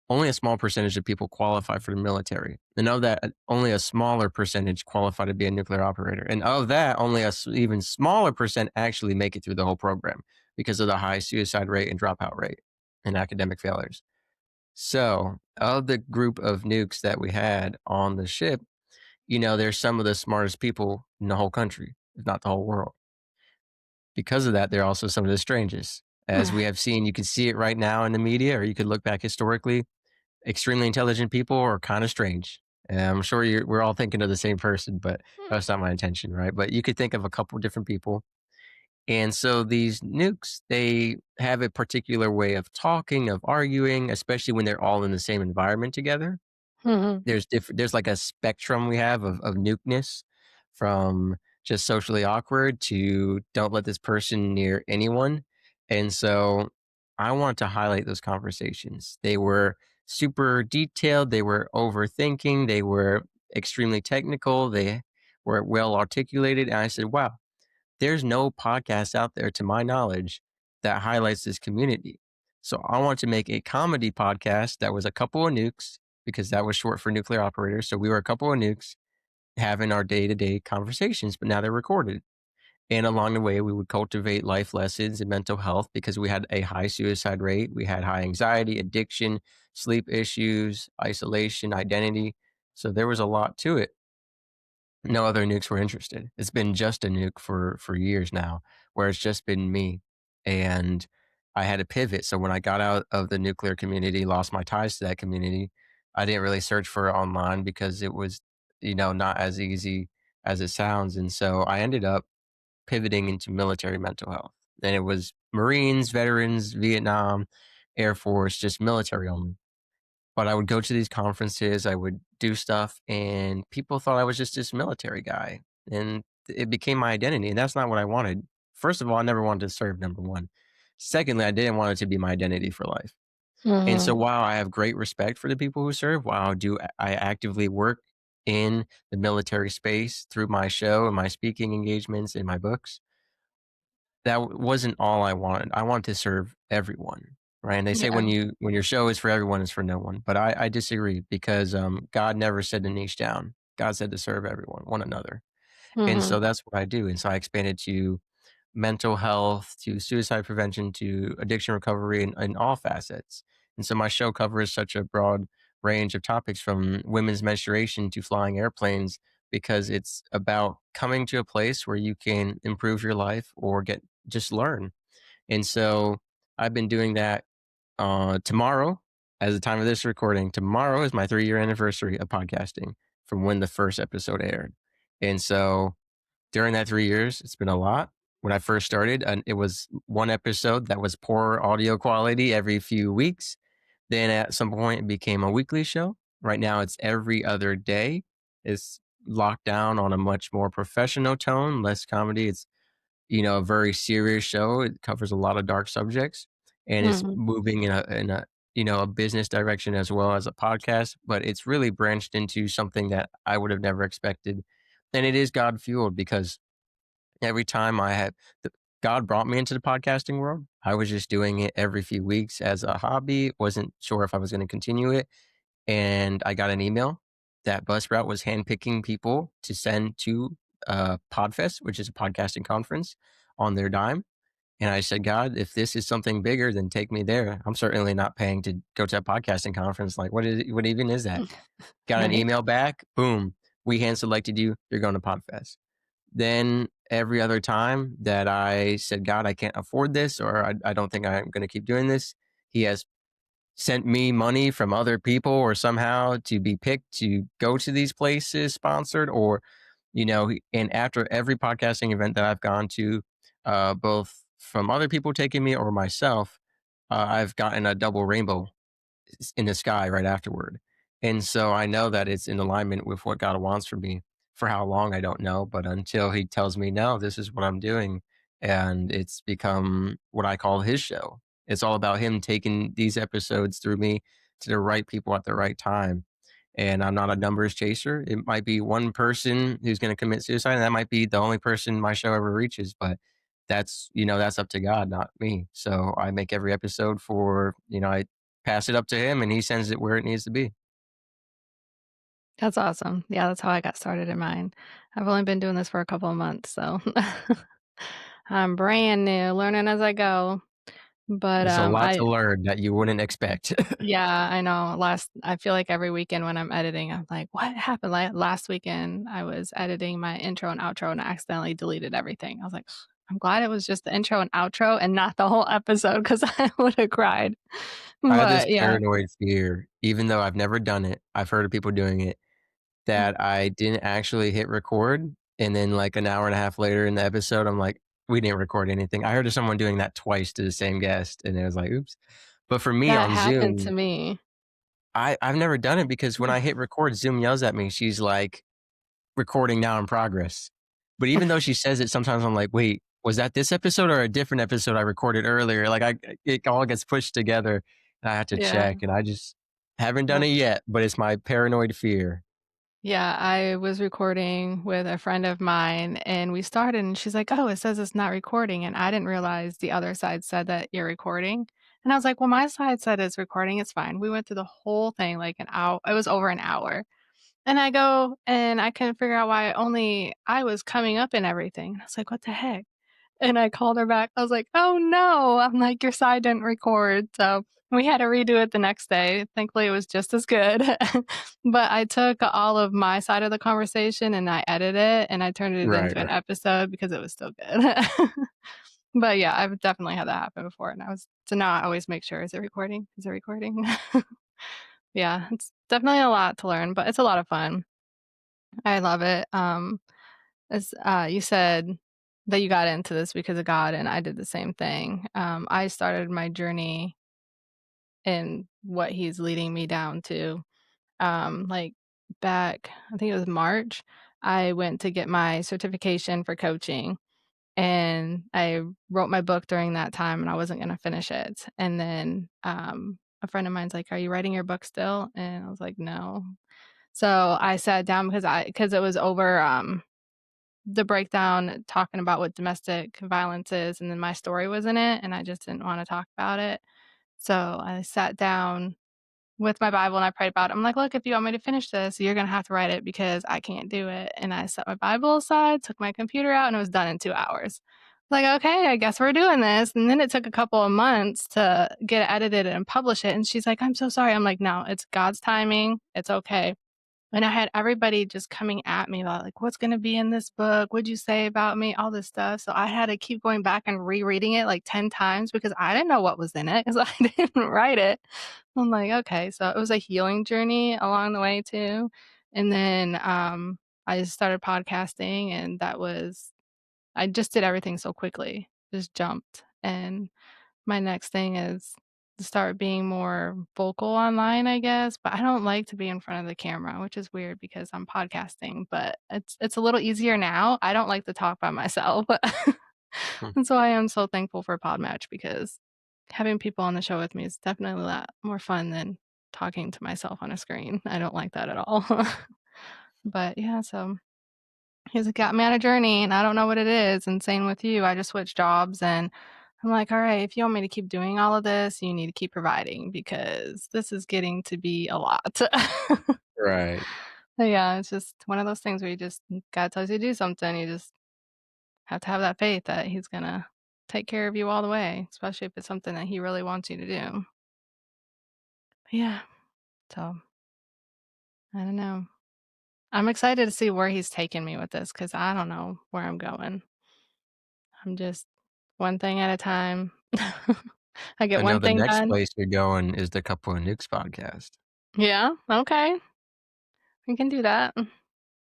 only a small percentage of people qualify for the military. And of that, only a smaller percentage qualify to be a nuclear operator. And of that, only even smaller percent actually make it through the whole program because of the high suicide rate and dropout rate and academic failures. So, of the group of nukes that we had on the ship, there's some of the smartest people in the whole country, if not the whole world. Because of that, they're also some of the strangest. As we have seen, you can see it right now in the media, or you could look back historically. Extremely intelligent people are kind of strange. And I'm sure we're all thinking of the same person, but that's not my intention, right? But you could think of a couple different people. And so these nukes, they have a particular way of talking, of arguing, especially when they're all in the same environment together. Mhm. There's like a spectrum we have of nukeness from just socially awkward to don't let this person near anyone. And so I want to highlight those conversations. They were super detailed, they were overthinking, they were extremely technical, they were well articulated. And I said, wow, there's no podcast out there, to my knowledge, that highlights this community. So I want to make a comedy podcast that was a couple of nukes, because that was short for nuclear operators. So we were a couple of nukes having our day to day conversations, but now they're recorded. And along the way, we would cultivate life lessons and mental health because we had a high suicide rate. We had high anxiety, addiction, sleep issues, isolation, identity. So there was a lot to it. No other nukes were interested. It's been just a nuke for years now, where it's just been me, and I had to pivot. So when I got out of the nuclear community, lost my ties to that community, I didn't really search for it online because it was, not as easy as it sounds. And so I ended up pivoting into military mental health. And it was Marines, veterans, Vietnam, Air Force, just military only. But I would go to these conferences, I would do stuff, and people thought I was just this military guy, and it became my identity, and that's not what I wanted. First of all, I never wanted to serve, number 1. Secondly, I didn't want it to be my identity for life. And so Mhm. while I have great respect for the people who serve, while I actively work in the military space through my show and my speaking engagements and my books, that wasn't all I wanted. I wanted to serve everyone, right? And they say Yeah. when your show is for everyone, it's for no one. But I disagree because God never said to niche down. God said to serve everyone, one another. And Mhm. so that's what I do. And so I expanded to mental health, to suicide prevention, to addiction recovery, and all facets. And so my show covers such a broad range of topics from women's menstruation to flying airplanes because it's about coming to a place where you can improve your life or just learn. And so I've been doing that tomorrow, as the time of this recording, tomorrow is my 3-year anniversary of podcasting from when the first episode aired. And so during that 3 years, it's been a lot. When I first started, and it was one episode that was poor audio quality every few weeks. Then at some point, it became a weekly show. Right now, it's every other day. It's locked down on a much more professional tone, less comedy. It's, a very serious show. It covers a lot of dark subjects, and it's Mhm. moving in a a business direction as well as a podcast. But it's really branched into something that I would have never expected, and it is God fueled because every time I had the God brought me into the podcasting world, I was just doing it every few weeks as a hobby, wasn't sure if I was gonna continue it, and I got an email that Buzzsprout was handpicking people to send to, Podfest, which is a podcasting conference, on their dime, and I said, "God, if this is something bigger, then take me there. I'm certainly not paying to go to a podcasting conference, like, what even is that?" Got an Right. email back, boom, "We hand selected you, you're going to Podfest." Then every other time that I said, God, I can't afford this, or I don't think I'm going to keep doing this, he has sent me money from other people or somehow to be picked to go to these places sponsored, or, and after every podcasting event that I've gone to, both from other people taking me or myself, I've gotten a double rainbow in the sky right afterward. And so I know that it's in alignment with what God wants for me. For how long, I don't know. But until He tells me, no, this is what I'm doing. and it's become what I call his show. It's all about him taking these episodes through me to the right people at the right time. And I'm not a numbers chaser. It might be one person who's going to commit suicide, and that might be the only person my show ever reaches. But that's up to God, not me. So I make every episode I pass it up to him, and he sends it where it needs to be. That's awesome. Yeah, that's how I got started in mine. I've only been doing this for a couple of months, so I'm brand new, learning as I go. But, There's a lot I to learn that you wouldn't expect. yeah, I know. I feel like every weekend when I'm editing, I'm like, "What happened?" Like, last weekend, I was editing my intro and outro, and I accidentally deleted everything. I was like, "I'm glad it was just the intro and outro and not the whole episode, because I would've cried." I have this But, yeah. paranoid fear, even though I've never done it, I've heard of people doing it, Mm. that I didn't actually hit record, and then, like, an hour and a half later in the episode, I'm like, "We didn't record anything." I heard of someone doing that twice to the same guest, and it was like, "Oops." But for me That on happened to Zoom, me. I've never done it because when I hit record, Zoom yells at me. She's like, "Recording now in progress." But even though she says it, sometimes I'm like, "Wait, was that this episode or a different episode I recorded earlier?" Like, it all gets pushed together, and I have to Yeah. check, and I just haven't done Yep. it yet, but it's my paranoid fear. Yeah, I was recording with a friend of mine and we started and she's like, "Oh, it says it's not recording." And I didn't realize the other side said that you're recording. And I was like, "Well, my side said it's recording. It's fine." We went through the whole thing like an hour. It was over an hour. And I go and I couldn't figure out why only I was coming up and everything. I was like, "What the heck?" And I called her back. I was like, "Oh, no." I'm like, "Your side didn't record." So, we had to redo it the next day. Thankfully, it was just as good. But I took all of my side of the conversation and I edited it and I turned it Right, into an right. episode because it was still good. But, yeah, I've definitely had that happen before, and so now I always make sure, "Is it recording? Is it recording?" Yeah, it's definitely a lot to learn, but it's a lot of fun. I love it. You said that you got into this because of God, and I did the same thing. I started my journey in what He's leading me down to. Like back, I think it was March, I went to get my certification for coaching, and I wrote my book during that time, and I wasn't going to finish it. And then a friend of mine's like, "Are you writing your book still?" And I was like, "No." So I sat down because it was over. The breakdown talking about what domestic violence is, and then my story was in it, and I just didn't wanna talk about it. So, I sat down with my Bible and I prayed about it. I'm like, "Look, if you want me to finish this, you're gonna have to write it because I can't do it." And I set my Bible aside, took my computer out, and it was done in 2 hours. Like, "Okay, I guess we're doing this." And then it took a couple of months to get it edited and publish it, and she's like, "I'm so sorry." I'm like, "No, it's God's timing. It's okay." And I had everybody just coming at me about, like, "What's gonna be in this book? What'd you say about me?" All this stuff. So I had to keep going back and rereading it like 10 times because I didn't know what was in it because I didn't write it. I'm like, "Okay." So it was a healing journey along the way too. And then, I just started podcasting, and I just did everything so quickly, just jumped. And my next thing is to start being more vocal online, I guess, but I don't like to be in front of the camera, which is weird because I'm podcasting, but it's a little easier now. I don't like to talk by myself. Hmm. And so I am so thankful for Podmatch because having people on the show with me is definitely a lot more fun than talking to myself on a screen. I don't like that at all. But yeah, so he's got me on a journey and I don't know what it is. And same with you. I just switched jobs and I'm like, all right, if you want me to keep doing all of this, you need to keep providing because this is getting to be a lot. Right. But yeah, it's just one of those things where God tells you to do something. You just have to have that faith that He's going to take care of you all the way, especially if it's something that He really wants you to do. But yeah. So I don't know. I'm excited to see where He's taking me with this because I don't know where I'm going. I'm just one thing at a time. I get I know one the thing next done. place you're going is the Couple of Nukes podcast. Yeah, okay. We can do that.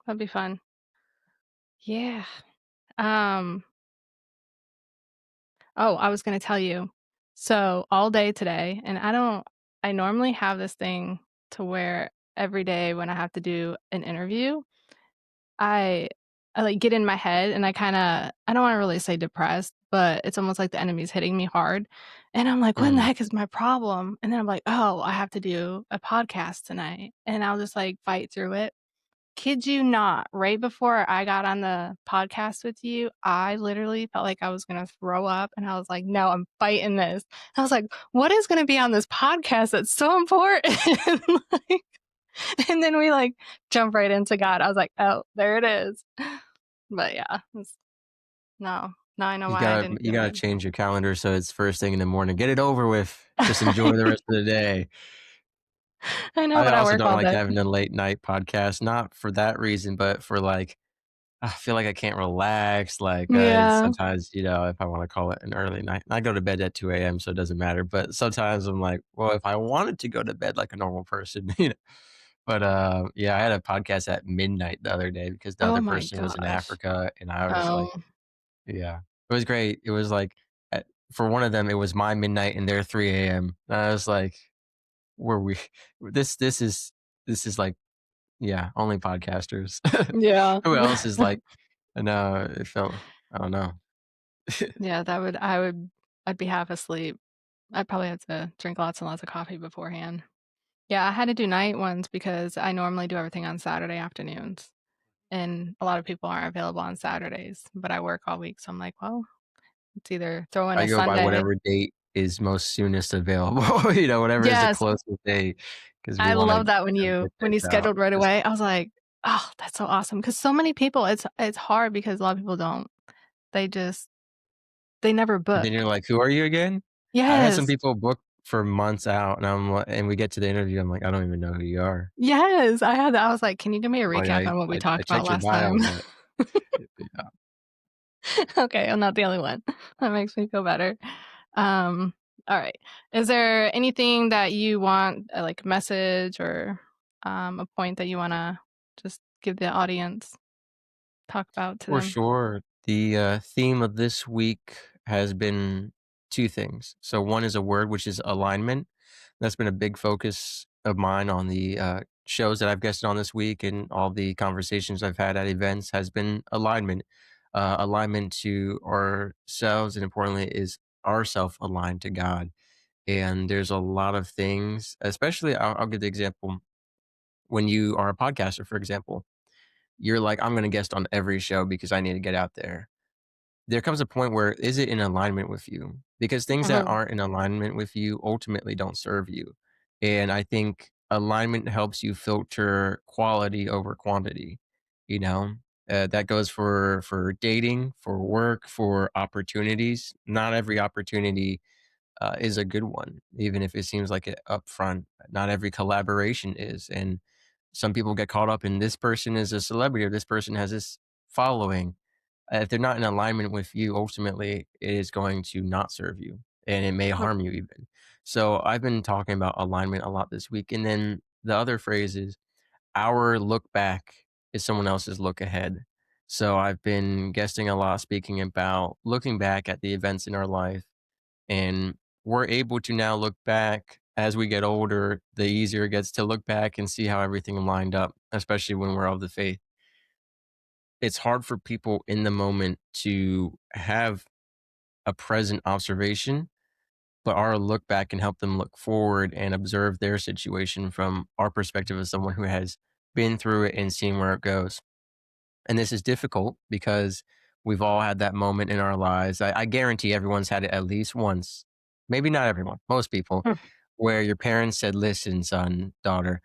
That'd be fun. Yeah. Um, I was gonna tell you. So, all day today, and I normally have this thing to where every day when I have to do an interview, I I, like, get in my head and I don't wanna really say depressed, but it's almost like the enemy's hitting me hard, and I'm like, "What in the Mm. heck is my problem?" And then I'm like, "Oh, I have to do a podcast tonight," and I'll just, like, fight through it. Kid you not, right before I got on the podcast with you, I literally felt like I was gonna throw up, and I was like, "No, I'm fighting this." I was like, "What is gonna be on this podcast that's so important?" Like, and then we, like, jump right into God. I was like, "Oh, there it is." But yeah, it's no, now I know You why I gotta didn't you feel gotta good. change your calendar so it's first thing in the morning. Get it over with. Just enjoy the rest of the day. I know, I but I also work don't all like day. having a late night podcast, not for that reason, but for, like, I feel like I can't relax, like, Yeah. sometimes, if I wanna call it an early night I go to bed at 2 AM, so it doesn't matter, but sometimes I'm like, "Well, if I wanted to go to bed like a normal person," you know? But, yeah, I had a podcast at midnight the other day because the Oh other my person was in gosh. Africa, and I was Oh, like yeah. It was great. It was like, for one of them, it was my midnight and their 3 AM. I was like, "Were we this this is this is like" yeah, only podcasters. yeah. Who else is like no, it felt I don't know. Yeah, I'd be half asleep. I'd probably have to drink lots and lots of coffee beforehand. Yeah, I had to do night ones because I normally do everything on Saturday afternoons, and a lot of people aren't available on Saturdays, but I work all week, so I'm like, "Well, it's either throw in I a go by Sunday." whatever date is most soonest available, whatever is the Yes, closest date, because we I wanna, love that when get you this out. scheduled right 'Cause away. I was like, "Oh, that's so awesome." Because so many people it's hard because a lot of people don't. They just they never and then book. you're like, "Who are you again?" I've had some Yes. people book for months out, and and we get to the interview, I'm like, "I don't even know who you are." Yes, I had that. I was like, "Can you give me a Like, recap on what we I talked about checked your last time?" bio, but yeah. Okay, I'm not the only one. That makes me feel better. Um, alright. Is there anything that you want, like, a message or, a point that you wanna just give the audience, talk about to For them? sure. The theme of this week has been two things. So, one is a word, which is alignment. That's been a big focus of mine on the shows that I've guested on this week and all the conversations I've had at events has been alignment. Alignment to ourselves, and importantly, is ourself aligned to God. And there's a lot of things, especially, I'll give the example when you are a podcaster, for example, you're like, I'm going to guest on every show because I need to get out there. There comes a point where is it in alignment with you? Because things that Mhm. aren't in alignment with you ultimately don't serve you. And I think alignment helps you filter quality over quantity. You know, that goes for dating, for work, for opportunities. Not every opportunity is a good one, even if it seems like it upfront. Not every collaboration is, and some people get caught up in this person is a celebrity or this person has this following. If they're not in alignment with you, ultimately, it is going to not serve you, and it may Mm, harm you even. So I've been talking about alignment a lot this week, and then the other phrase is our look back is someone else's look ahead. So I've been guesting a lot, speaking about looking back at the events in our life, and we're able to now look back as we get older, the easier it gets to look back and see how everything lined up, especially when we're of the faith. It's hard for people in the moment to have a present observation, but our look back can help them look forward and observe their situation from our perspective as someone who has been through it and seen where it goes. And this is difficult because we've all had that moment in our lives. I guarantee everyone's had it at least once. Maybe not everyone, most people, mm. where your parents said, "Listen, son, daughter,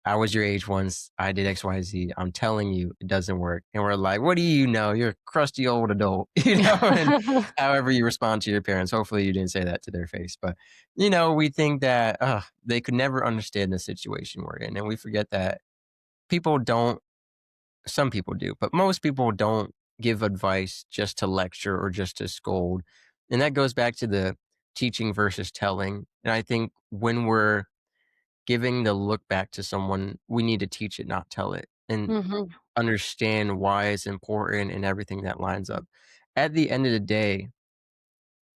I was your age once. I did XYZ. I'm telling you, it doesn't work." And we're like, "What do you know? You're a crusty old adult," and however you respond to your parents. Hopefully, you didn't say that to their face. But, we think that they could never understand the situation we're in. And we forget that people don't some people do, but most people don't give advice just to lecture or just to scold. And that goes back to the teaching versus telling. And I think when we're giving the look back to someone, we need to teach it, not tell it, and Mhm, understand why it's important and everything that lines up. At the end of the day,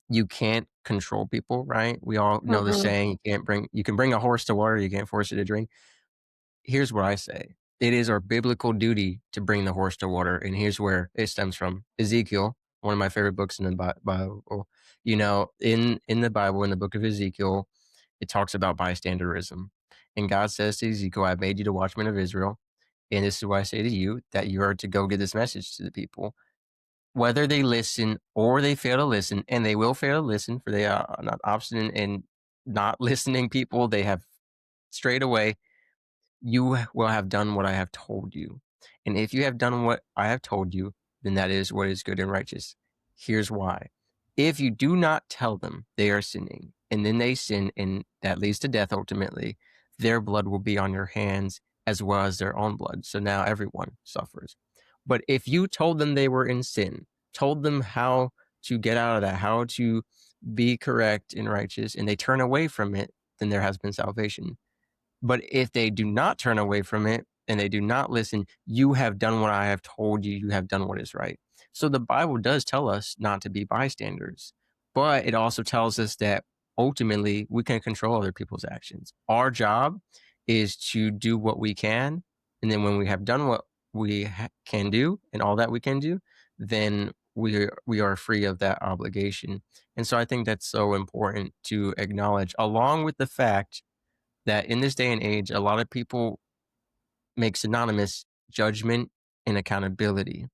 you can't control people, right? We all know the mhm. saying, you can bring a horse to water, you can't force it to drink. Here's what I say. It is our biblical duty to bring the horse to water, and here's where it stems from. Ezekiel, one of my favorite books in the Bible. In the Bible, in the book of Ezekiel, it talks about bystanderism. And God says to Ezekiel, "I've made you the watchman of Israel, and this is why I say to you that you are to go get this message to the people. Whether they listen or they fail to listen, and they will fail to listen, for they are not obstinate and not listening people, they have strayed away, you will have done what I have told you. And if you have done what I have told you, then that is what is good and righteous. Here's why. If you do not tell them they are sinning, and then they sin, and that leads to death ultimately, their blood will be on your hands as well as their own blood. So now everyone suffers. But if you told them they were in sin, told them how to get out of that, how to be correct and righteous, and they turn away from it, then there has been salvation. But if they do not turn away from it and they do not listen, you have done what I have told you. You have done what is right. So the Bible does tell us not to be bystanders, but it also tells us that ultimately we can control other people's actions. Our job is to do what we can. And then when we have done what can do and all that we can do, then we are free of that obligation. And so I think that's so important to acknowledge, along with the fact that in this day and age, a lot of people make synonymous judgment and accountability.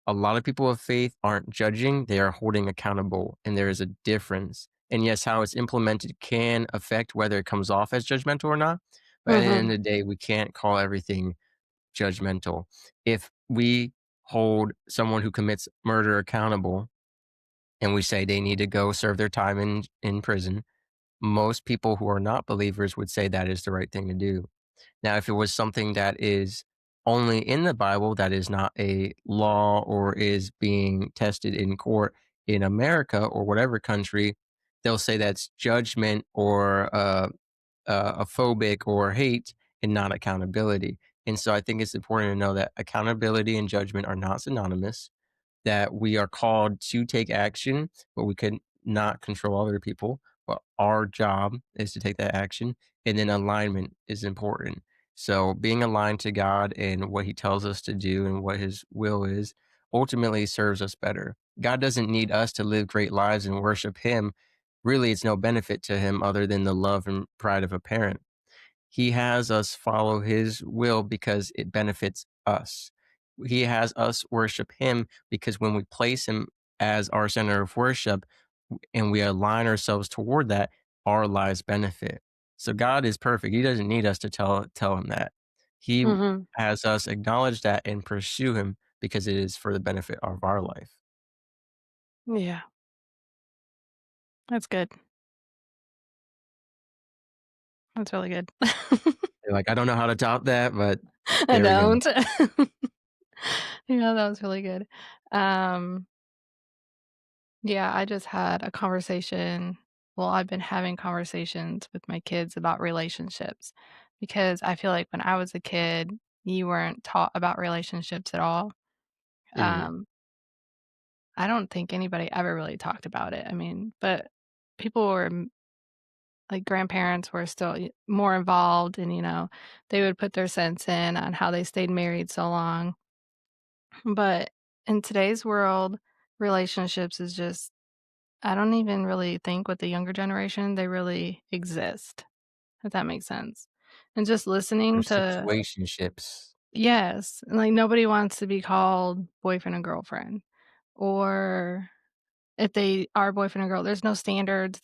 A lot of people of faith aren't judging, they are holding accountable, and there is a difference. And yes, how it's implemented can affect whether it comes off as judgmental or not. But at the end Mhm. of the day, we can't call everything judgmental. If we hold someone who commits murder accountable and we say they need to go serve their time in prison, most people who are not believers would say that is the right thing to do. Now, if it was something that is only in the Bible, that is not a law or is being tested in court in America or whatever country, they'll say that's judgment or a phobic or hate and not accountability. And so I think it's important to know that accountability and judgment are not synonymous, that we are called to take action, but we can not control other people. But our job is to take that action. And then alignment is important. So being aligned to God and what he tells us to do and what his will is ultimately serves us better. God doesn't need us to live great lives and worship him. Really, it's no benefit to him other than the love and pride of a parent. He has us follow his will because it benefits us. He has us worship him because when we place him as our center of worship and we align ourselves toward that, our lives benefit. So God is perfect. He doesn't need us to tell him that. He Mhm. has us acknowledge that and pursue him because it is for the benefit of our life. Yeah, that's good. That's really good. Like, I don't know how to top that, but I there we go. don't. Yeah, that was really good. Um, yeah, I just had a conversation well, I've been having conversations with my kids about relationships because I feel like when I was a kid, you weren't taught about relationships at all. Mhm. Um, I don't think anybody ever really talked about it. I mean, but people were like grandparents were still more involved and they would put their sense in on how they stayed married so long. But in today's world, relationships is just I don't even really think with the younger generation they really exist, if that makes sense. And just Or listening to situationships. yes, like nobody wants to be called boyfriend and girlfriend or if they are boyfriend and girl, there's no standards,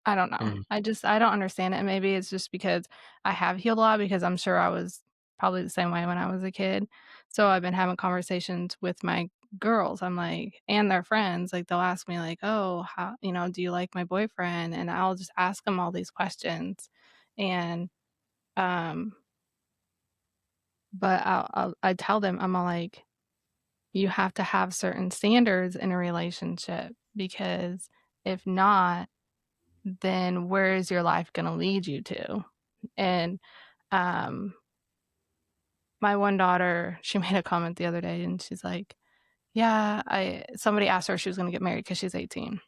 I don't know. Mhm. I don't understand it. Maybe it's just because I have healed a lot because I'm sure I was probably the same way when I was a kid. So I've been having conversations with my girls. I'm like and their friends, like, they'll ask me like, "Oh, how do you like my boyfriend?" And I'll just ask them all these questions. And, um, but I tell them, I'm all like, "You have to have certain standards in a relationship because if not, then where is your life gonna lead you to?" And, um, my one daughter, she made a comment the other day, and she's like, "Yeah, I" somebody asked her if she was gonna get married because she's 18.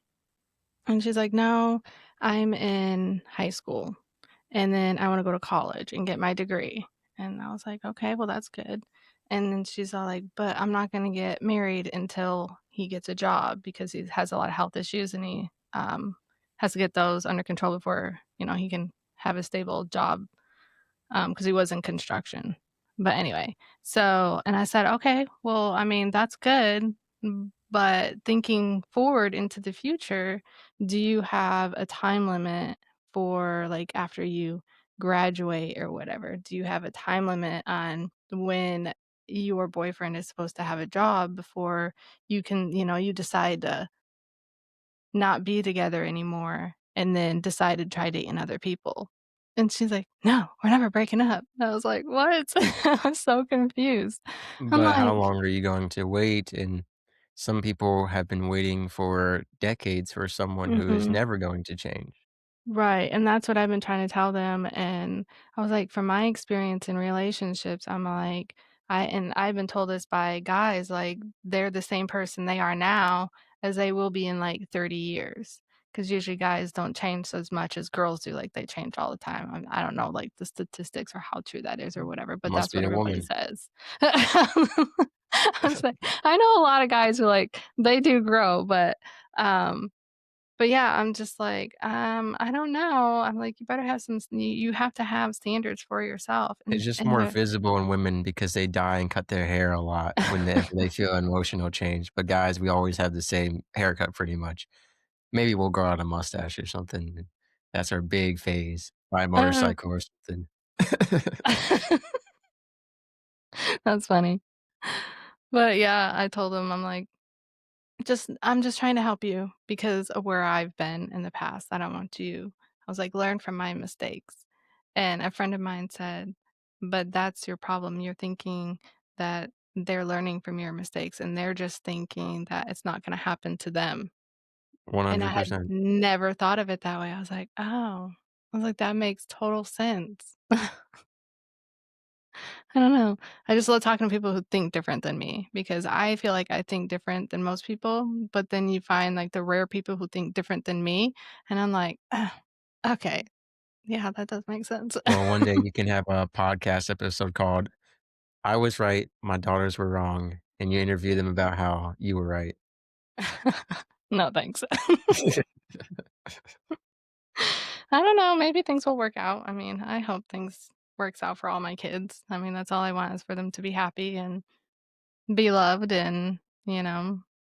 And she's like, "No, I'm in high school, and then I wanna go to college and get my degree." And I was like, "Okay, well, that's good." And then she's all like, "But I'm not gonna get married until he gets a job because he has a lot of health issues and he, has to get those under control before, he can have a stable job." 'Cause he was in construction. But anyway, so and I said, "Okay, well, I mean, that's good, but thinking forward into the future, do you have a time limit for, like, after you graduate or whatever? Do you have a time limit on when your boyfriend is supposed to have a job before you decide to not be together anymore and then decide to try dating other people?" And she's like, "No, we're never breaking up." And I was like, "What?" I'm so confused. I'm But how like, long are you going to wait? And some people have been waiting for decades for someone who is mhm. never going to change. Right, and that's what I've been trying to tell them, and I was like, from my experience in relationships, I'm like, I've been told this by guys, like, they're the same person they are now as they will be in, like, 30 years, because usually guys don't change as much as girls do, like, they change all the time. I don't know, like, the statistics or how true that is or whatever, but Must that's be what a everybody woman. says. I'm saying I know a lot of guys who, like, they do grow, but yeah, I'm just like, I don't know. I'm like, you better have you have to have standards for yourself It's and just and more the visible in women because they dye and cut their hair a lot whenever they feel an emotional change, but guys, we always have the same haircut pretty much. Maybe we'll grow out a mustache or something. That's our big phase. Ride a uh, motorcycle or something. that's funny. But yeah, I told him, I'm like, I'm just trying to help you because of where I've been in the past. I don't want you I was like, learn from my mistakes. And a friend of mine said, but that's your problem. You're thinking that they're learning from your mistakes and they're just thinking that it's not going to happen to them. And I had 100%. never thought of it that way. I was like, "Oh." I was like, "That makes total sense." I don't know. I just love talking to people who think different than me because I feel like I think different than most people, but then you find, like, the rare people who think different than me, and I'm like, "Oh, okay. Yeah, that does make sense." Well, one day you can have a podcast episode called "I Was Right, My Daughters Were Wrong," and you interview them about how you were right. No, thanks. I don't know, maybe things will work out. I mean, I hope things works out for all my kids. I mean, that's all I want is for them to be happy and be loved and,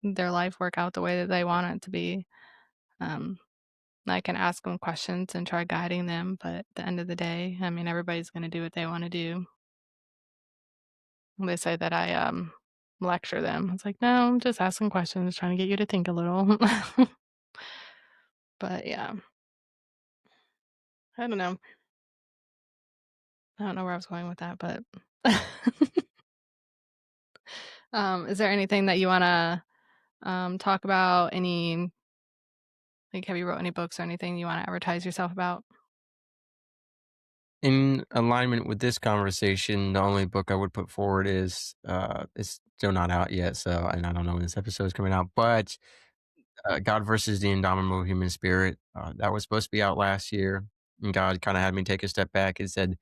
their life work out the way that they want it to be. Um, I can ask them questions and try guiding them, but at the end of the day, I mean, everybody's gonna do what they wanna do. They say that I, lecture them. It's like, "No, I'm just asking questions, trying to get you to think a little." But, yeah, I don't know. I don't know where I was going with that, but is there anything that you wanna, talk about? Have you wrote any books or anything you wanna advertise yourself about? In alignment with this conversation, the only book I would put forward is, it's still not out yet, so and I don't know when this episode is coming out, but, God versus the Indomitable Human Spirit, that was supposed to be out last year, and God kinda had me take a step back and said,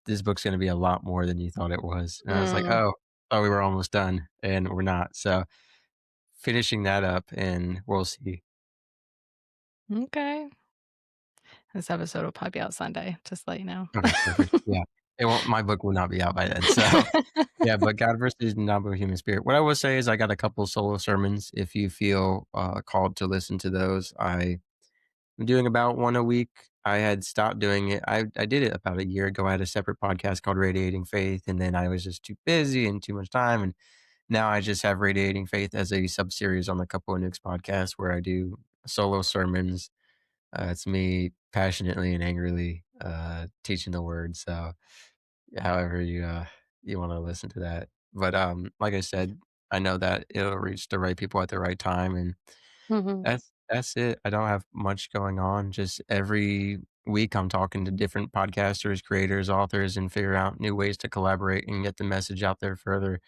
"This book's gonna be a lot more than you thought it was." And I was like, Mm, "Oh, oh, we were almost done," and we're not, so finishing that up, and we'll see. okay. This episode will probably be out Sunday, just to let you know. Okay, perfect. Yeah. It won't my book will not be out by then, so yeah, but God versus Novel Human Spirit. What I will say is I got a couple solo sermons if you feel, called to listen to those. I'm doing about 1 a week. I had stopped doing it. I did it about a year ago. I had a separate podcast called Radiating Faith, and then I was just too busy and too much time, and now I just have Radiating Faith as a sub-series on the Couple of Nukes podcast where I do solo sermons. It's me passionately and angrily, teaching the word, so however you wanna listen to that. But, like I said, I know that it'll reach the right people at the right time, and Mhm. that's it. I don't have much going on. Just every week, I'm talking to different podcasters, creators, authors, and figure out new ways to collaborate and get the message out there further.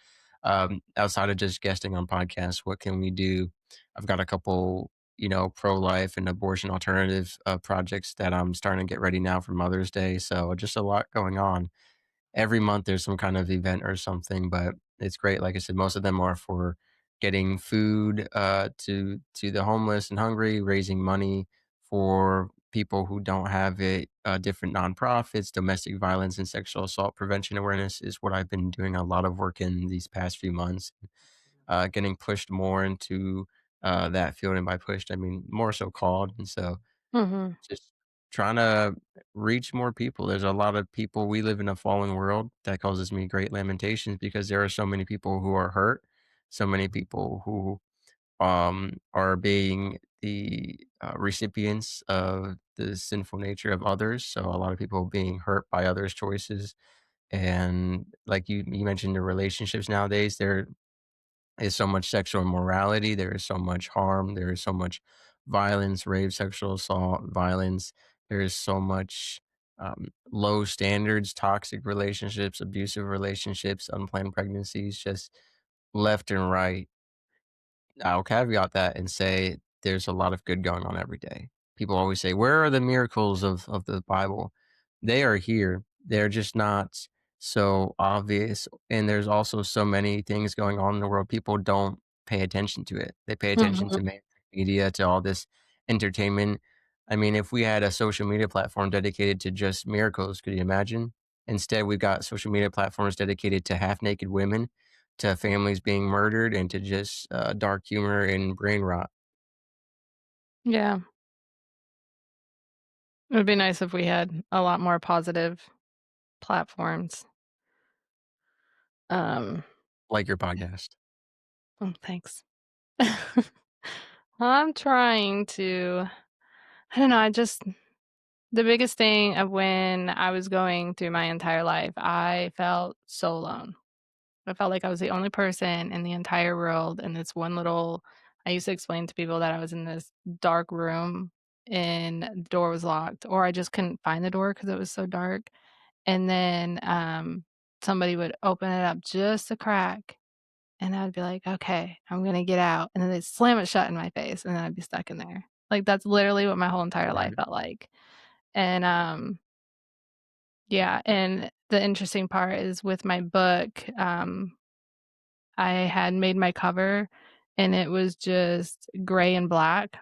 Outside of just guesting on podcasts, what can we do? I've got a couple, pro-life and abortion alternative projects that I'm starting to get ready now for Mother's Day. So just a lot going on. every month there's some kind of event or something, but it's great. Like I said, most of them are for getting food to the homeless and hungry, raising money for people who don't have it, different nonprofits, domestic violence and sexual assault prevention awareness is what I've been doing a lot of work in these past few months, getting pushed more into that field. And by pushed, I mean more so called. And so Mhm. just trying to reach more people. There's a lot of people. We live in a fallen world that causes me great lamentations because there are so many people who are hurt, so many people who are being the recipients of the sinful nature of others. So a lot of people being hurt by others' choices. And like you mentioned, the relationships nowadays, there is so much sexual immorality. There is so much harm. There is so much violence, rape, sexual assault, violence. There is so much low standards, toxic relationships, abusive relationships, unplanned pregnancies, just left and right. I'll caveat that and say there's a lot of good going on every day. People always say, "Where are the miracles of the Bible?" They are here. They're just not so obvious. And there's also so many things going on in the world. People don't pay attention to it. They pay attention Mhm. to mainstream media, to all this entertainment. I mean, if we had a social media platform dedicated to just miracles, could you imagine? Instead, we've got social media platforms dedicated to half naked women, to families being murdered, and to just dark humor and brain rot. Yeah. It would be nice if we had a lot more positive platforms. Um, Like your podcast. oh, thanks. I'm trying to I don't know, I just the biggest thing of when I was going through my entire life, I felt so alone. I felt like I was the only person in the entire world in this one little I used to explain to people that I was in this dark room and the door was locked, or I just couldn't find the door because it was so dark. And then, somebody would open it up just a crack, and I'd be like, "Okay, I'm gonna get out," and then they'd slam it shut in my face, and then I'd be stuck in there. Like, that's literally what my whole entire life Right. felt like. And, yeah, and the interesting part is with my book, I had made my cover, and it was just gray and black.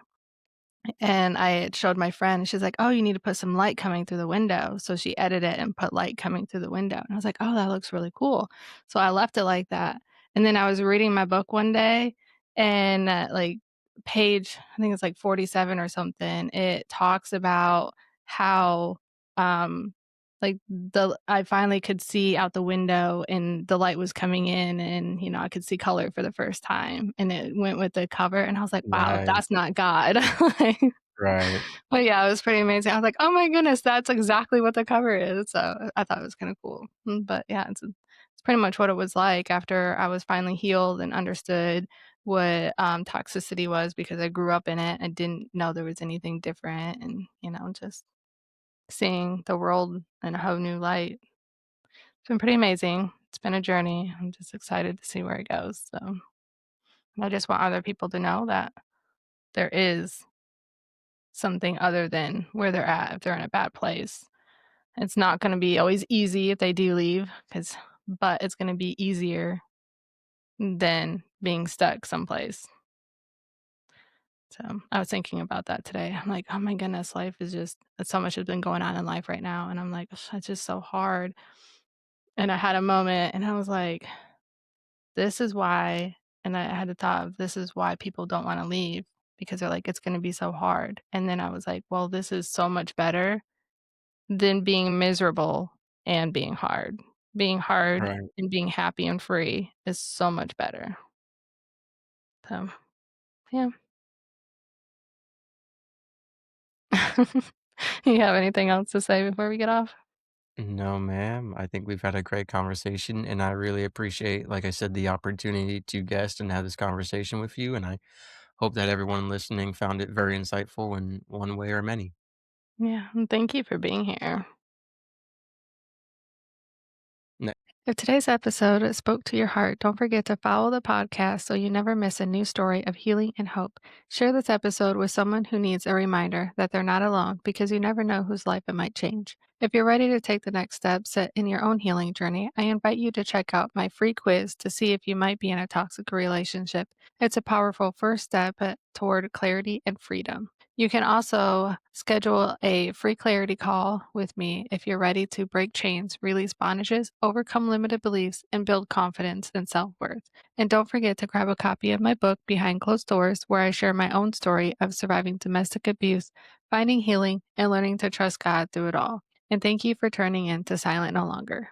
And I had showed my friend, and she's like, "Oh, you need to put some light coming through the window." So she edited it and put light coming through the window, and I was like, "Oh, that looks really cool." So I left it like that, and then I was reading my book one day, and, like, page I think it's, like, 47 or something, it talks about how, um, like, the I finally could see out the window, and the light was coming in, and, I could see color for the first time, and it went with the cover, and I was like, "Wow, Nice. that's not God." Like Right. but yeah, it was pretty amazing. I was like, "Oh my goodness, that's exactly what the cover is." So, I thought it was kinda cool. But yeah, it's pretty much what it was like after I was finally healed and understood what, toxicity was because I grew up in it. I didn't know there was anything different and, just seeing the world in a whole new light. It's been pretty amazing. It's been a journey. I'm just excited to see where it goes, so and I just want other people to know that there is something other than where they're at if they're in a bad place. It's not gonna be always easy if they do leave, but it's gonna be easier than being stuck someplace. So, I was thinking about that today. I'm like, "Oh my goodness, life is just so much has been going on in life right now," and I'm like, "Ugh, it's just so hard." And I had a moment and I was like, "This is why," and I had the thought of, "This is why people don't wanna leave," because they're like, "It's gonna be so hard." And then I was like, "Well, this is so much better than being miserable and being hard. Being hard Right. and being happy and free is so much better." So, yeah. You have anything else to say before we get off? No, ma'am. I think we've had a great conversation, and I really appreciate, like I said, the opportunity to guest and have this conversation with you. And I hope that everyone listening found it very insightful in one way or many. Yeah, and thank you for being here. If today's episode spoke to your heart, don't forget to follow the podcast so you never miss a new story of healing and hope. Share this episode with someone who needs a reminder that they're not alone because you never know whose life it might change. If you're ready to take the next steps in your own healing journey, I invite you to check out my free quiz to see if you might be in a toxic relationship. It's a powerful first step toward clarity and freedom. You can also schedule a free clarity call with me if you're ready to break chains, release bondages, overcome limited beliefs, and build confidence and self worth. And don't forget to grab a copy of my book, Behind Closed Doors, where I share my own story of surviving domestic abuse, finding healing, and learning to trust God through it all. And thank you for turning in to Silent No Longer.